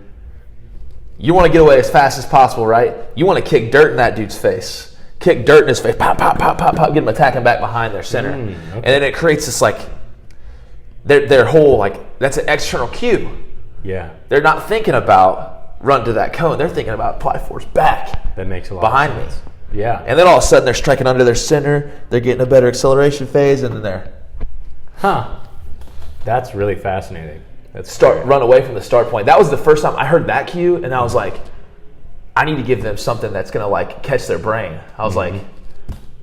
you want to get away as fast as possible, right? You want to kick dirt in that dude's face. Kick dirt in his face, pop, pop, pop, pop, pop, get them attacking back behind their center. Okay. And then it creates this like, their whole, like, that's an external cue. Yeah. They're not thinking about run to that cone. They're thinking about apply force back. That makes a lot behind of sense. me. Yeah. And then all of a sudden they're striking under their center. They're getting a better acceleration phase, and then they're That's really fascinating. Run away from the start point. That was the first time I heard that cue, and I was like, I need to give them something that's gonna like catch their brain. I was like,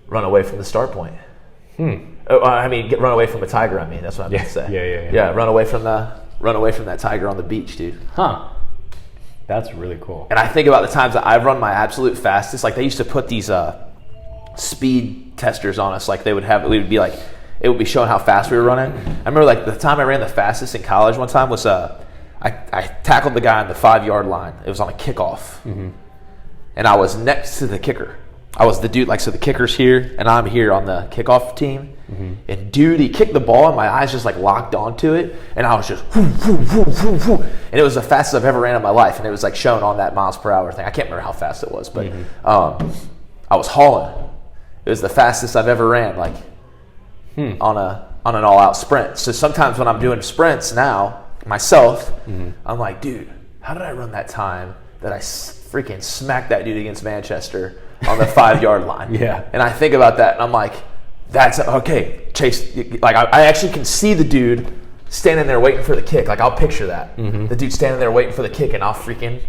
run away from the start point. Run away from a tiger. I mean, that's what I meant to say. Yeah. Run away from that tiger on the beach, dude. That's really cool. And I think about the times that I've run my absolute fastest. Like they used to put these speed testers on us. Like it would be like, it would be showing how fast we were running. I remember like the time I ran the fastest in college one time was I tackled the guy on the 5-yard line. It was on a kickoff. And I was next to the kicker. I was the dude, like, so the kicker's here, and I'm here on the kickoff team. And dude, he kicked the ball, and my eyes just like locked onto it, and I was just, and it was the fastest I've ever ran in my life, and it was like shown on that miles per hour thing. I can't remember how fast it was, but I was hauling. It was the fastest I've ever ran, like on a on an all-out sprint. So sometimes when I'm doing sprints now myself, I'm like, dude, how did I run that time that I freaking smacked that dude against Manchester on the 5-yard line? Yeah. And I think about that, and I'm like, that's okay. Chase, like I actually can see the dude standing there waiting for the kick. Like I'll picture that, the dude standing there waiting for the kick, and I'll freaking,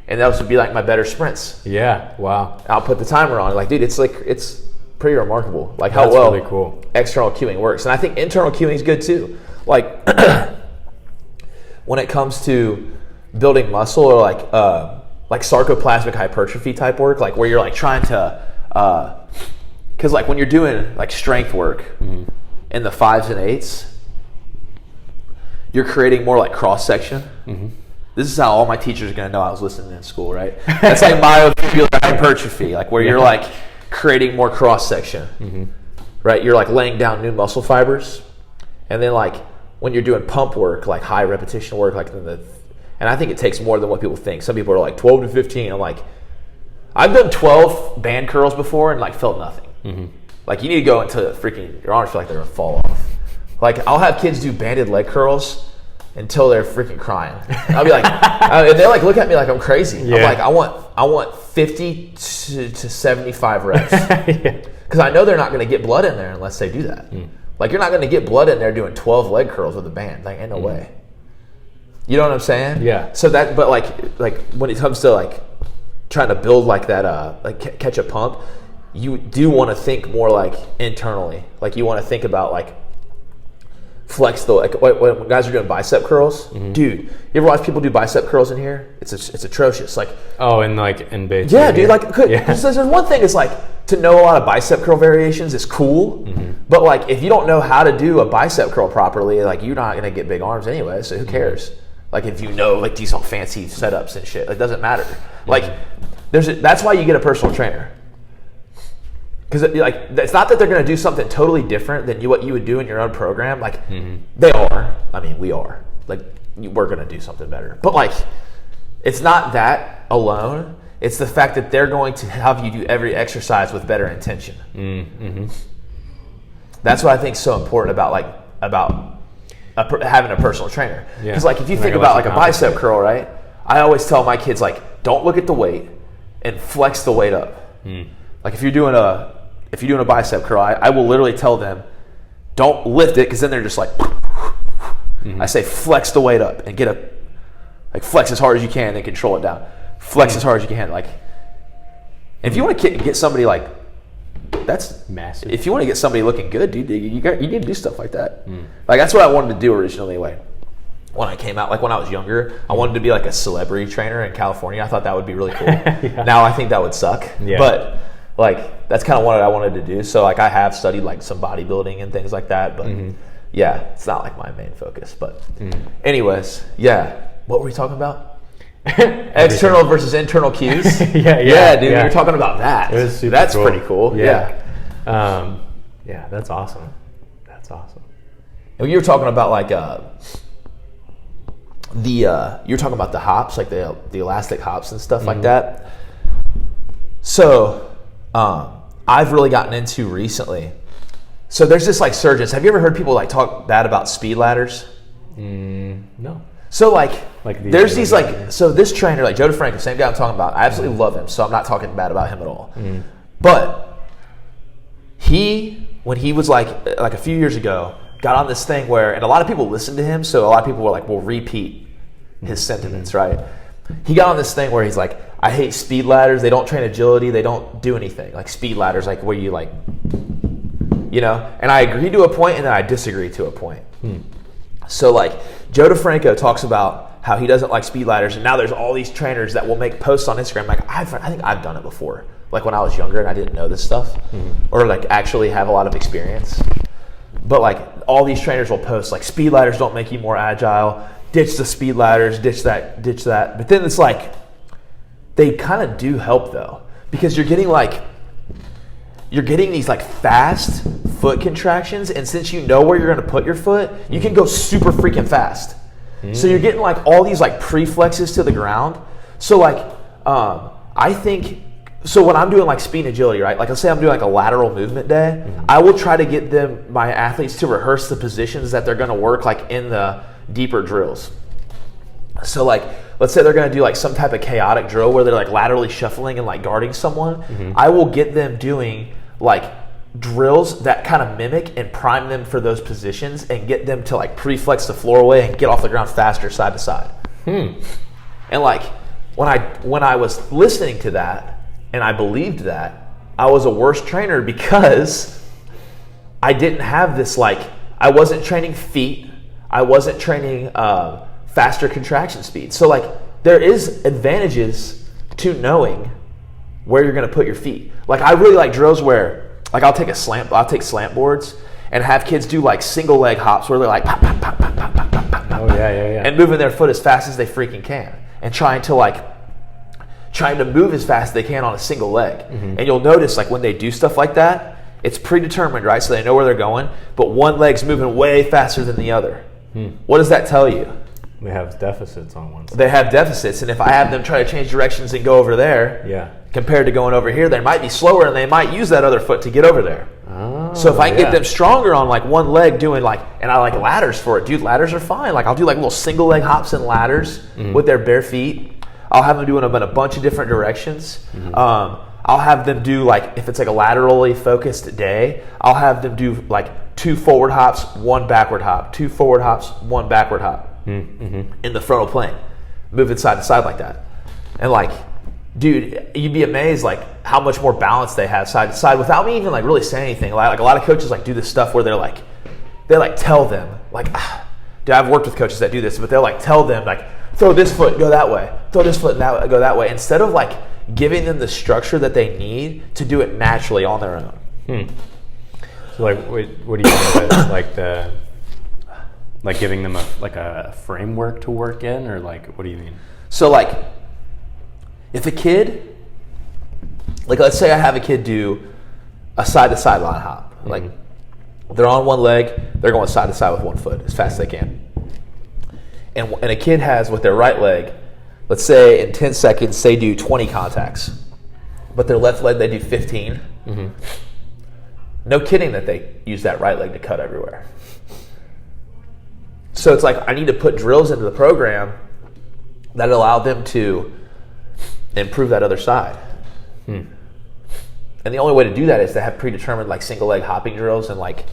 and those would be like my better sprints. Yeah. Wow. I'll put the timer on. Like, dude, it's pretty remarkable. Like how That's well really cool. external cueing works, and I think internal cueing is good too. Like when it comes to building muscle or like sarcoplasmic hypertrophy type work, like where you're like trying to, because like when you're doing like strength work in the 5s and 8s, you're creating more like cross section. This is how all my teachers are going to know I was listening in school, right? That's like myofibular hypertrophy, like where you're like creating more cross section, right? You're like laying down new muscle fibers, and then like when you're doing pump work, like high repetition work, like and I think it takes more than what people think. Some people are like 12 to 15. I'm like, I've done 12 band curls before and like felt nothing. Like you need to go until freaking your arms feel like they're gonna fall off. Like I'll have kids do banded leg curls until they're freaking crying. I'll be like, and they like look at me like I'm crazy. Yeah. I'm like, I want 50 to 75 reps, because I know they're not gonna get blood in there unless they do that. Like you're not gonna get blood in there doing 12 leg curls with a band. Like ain't no way. You know what I'm saying? Yeah. So that, but like when it comes to like trying to build like that, like catch a pump, you do want to think more like internally. Like you want to think about like flex the, like when guys are doing bicep curls, dude, you ever watch people do bicep curls in here? It's atrocious. Like, Oh, and like in base. yeah, dude, like, there's one thing is like to know a lot of bicep curl variations is cool, but like if you don't know how to do a bicep curl properly, like you're not gonna get big arms anyway, so who cares? Like if you know like these all fancy setups and shit, it doesn't matter. Like that's why you get a personal trainer. Because like it's not that they're going to do something totally different than what you would do in your own program. Like they are. I mean, we are. Like we're going to do something better. But like it's not that alone. It's the fact that they're going to have you do every exercise with better intention. That's what I think is so important about having a personal trainer. Because like if you think about like a bicep curl, right? I always tell my kids like, don't look at the weight and flex the weight up. Like if you're doing a bicep curl, I will literally tell them, don't lift it, because then they're just like, I say flex the weight up and like flex as hard as you can and then control it down. Flex as hard as you can. Like if you want to get somebody like, that's massive. If you want to get somebody looking good, dude, you need to do stuff like that. Like that's what I wanted to do originally. Like when I came out, like when I was younger, I wanted to be like a celebrity trainer in California. I thought that would be really cool. Now I think that would suck. But like that's kind of what I wanted to do. So like I have studied like some bodybuilding and things like that. But yeah, it's not like my main focus. But anyways, yeah. What were we talking about? External versus internal cues. Yeah, dude. We were talking about that. It was super That's cool. pretty cool. Yeah. Yeah, that's awesome. That's awesome. And you were talking about like you were talking about the hops, like the elastic hops and stuff like that. So I've really gotten into recently. So there's this like surgeons. Have you ever heard people like talk bad about speed ladders? No. So like there's these like, yeah. so this trainer, like Joe DeFranco, same guy I'm talking about, I absolutely love him, so I'm not talking bad about him at all. But when he was like a few years ago, got on this thing where, and a lot of people listened to him, so a lot of people were like, will repeat his sentiments, right? He got on this thing where he's like, I hate speed ladders, they don't train agility, they don't do anything. Like speed ladders, like where you like, you know? And I agree to a point and then I disagree to a point. So like Joe DeFranco talks about how he doesn't like speed ladders, and now there's all these trainers that will make posts on Instagram. Like I think I've done it before, like when I was younger and I didn't know this stuff, or like actually have a lot of experience. But like all these trainers will post like speed ladders don't make you more agile. Ditch the speed ladders, ditch that. But then it's like they kind of do help though, because you're getting these like fast foot contractions, and since you know where you're going to put your foot, you can go super freaking fast. So you're getting like all these like preflexes to the ground. So like I think So when I'm doing like speed and agility, right? Like let's say I'm doing like a lateral movement day, I will try to get my athletes to rehearse the positions that they're going to work like in the deeper drills. So like let's say they're going to do like some type of chaotic drill where they're like laterally shuffling and like guarding someone. I will get them doing like drills that kind of mimic and prime them for those positions and get them to like pre-flex the floor away and get off the ground faster side to side. And like when I was listening to that, and I believed that, I was a worse trainer because I didn't have this, like, I wasn't training feet. I wasn't training faster contraction speed. So, like, there is advantages to knowing where you're going to put your feet. Like, I really like drills where, like, I'll take slant boards and have kids do, like, single leg hops where they're like, pop, pop, pop, pop, pop, pop, pop, pop, pop, and moving their foot as fast as they freaking can and trying to move as fast as they can on a single leg. And you'll notice like when they do stuff like that, it's predetermined, right? So they know where they're going, but one leg's moving way faster than the other. What does that tell you? They have deficits on one side. They have deficits, and if I have them try to change directions and go over there, compared to going over here, they might be slower and they might use that other foot to get over there. So if I can get them stronger on like one leg doing like, and I like ladders for it, dude, ladders are fine. Like I'll do like little single leg hops and ladders with their bare feet. I'll have them doing them in a bunch of different directions. I'll have them do like, if it's like a laterally focused day, I'll have them do like 2 forward hops, 1 backward hop, 2 forward hops, 1 backward hop in the frontal plane, moving side to side like that. And like, dude, you'd be amazed like how much more balance they have side to side without me even like really saying anything. Like a lot of coaches like do this stuff where they tell them like, dude, I've worked with coaches that do this, but they'll like tell them like, throw this foot, go that way. Throw this foot, go that way. Instead of like giving them the structure that they need to do it naturally on their own. So like, what do you mean by like giving them a framework to work in, or like what do you mean? So like, if a kid, like let's say I have a kid do a side to side line hop, like they're on one leg, they're going side to side with one foot as fast as they can. And a kid has with their right leg, let's say in 10 seconds they do 20 contacts, but their left leg they do 15. No kidding that they use that right leg to cut everywhere. So it's like I need to put drills into the program that allow them to improve that other side. And the only way to do that is to have predetermined like single leg hopping drills and like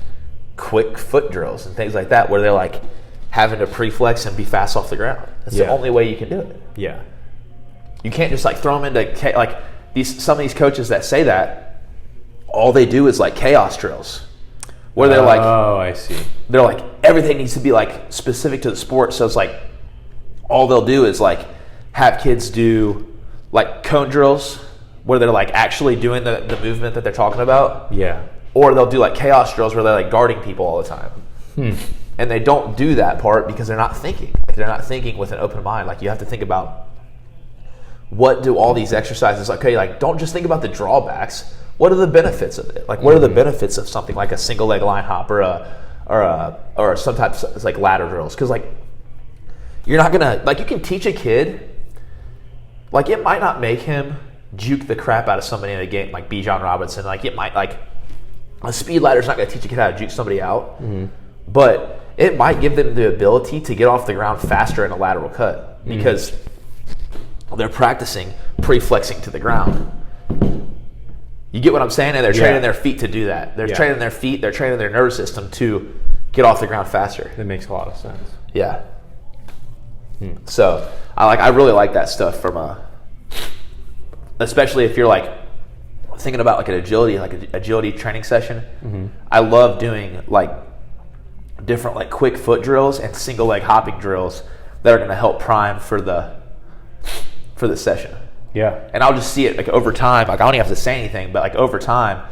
quick foot drills and things like that where they're like having to pre-flex and be fast off the ground. That's the only way you can do it. You can't just like throw them into like some of these coaches that say that, all they do is like chaos drills where they're like, oh, I see. They're like, everything needs to be like specific to the sport. So it's like, all they'll do is like have kids do like cone drills where they're like actually doing the movement that they're talking about. Or they'll do like chaos drills where they're like guarding people all the time. And they don't do that part because they're not thinking. Like they're not thinking with an open mind. Like you have to think about what do all these exercises, okay, like don't just think about the drawbacks. What are the benefits of it? Like what are the benefits of something like a single leg line hop or sometimes it's like ladder drills? Because like you're not gonna, like you can teach a kid, like it might not make him juke the crap out of somebody in a game like Bijan Robinson. Like it might, like a speed ladder's not gonna teach a kid how to juke somebody out. But it might give them the ability to get off the ground faster in a lateral cut because they're practicing pre-flexing to the ground. You get what I'm saying? And they're training their feet to do that. They're training their feet, they're training their nervous system to get off the ground faster. That makes a lot of sense. So I really like that stuff from especially if you're like thinking about like an agility training session. I love doing like different like quick foot drills and single leg hopping drills that are going to help prime for the session. And I'll just see it like over time. Like I don't even have to say anything, but like over time,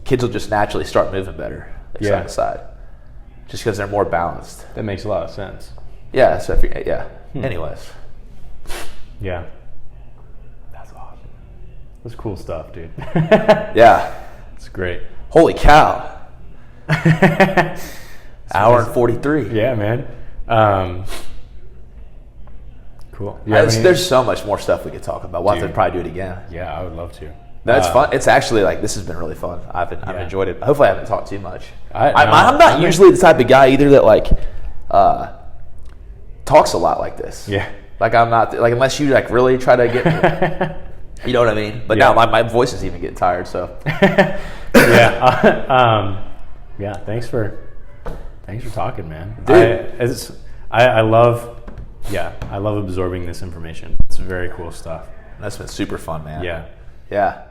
kids will just naturally start moving better side to side, just because they're more balanced. That makes a lot of sense. So if anyways. That's awesome. That's cool stuff, dude. It's great. Holy cow. Hour and 43. Yeah, man. Cool. You have any- There's so much more stuff we could talk about. We'll have to Dude. probably do it again. Yeah, I would love to. That's fun. It's actually like this has been really fun. I've enjoyed it. Hopefully, I haven't talked too much. I'm not usually the type of guy either that like talks a lot like this. Yeah. Like I'm not like unless you like really try to get me. You know what I mean? But now my voice is even getting tired. So yeah. Yeah. Thanks for talking, man. Dude. I love absorbing this information. It's very cool stuff. That's been super fun, man. Yeah. Yeah.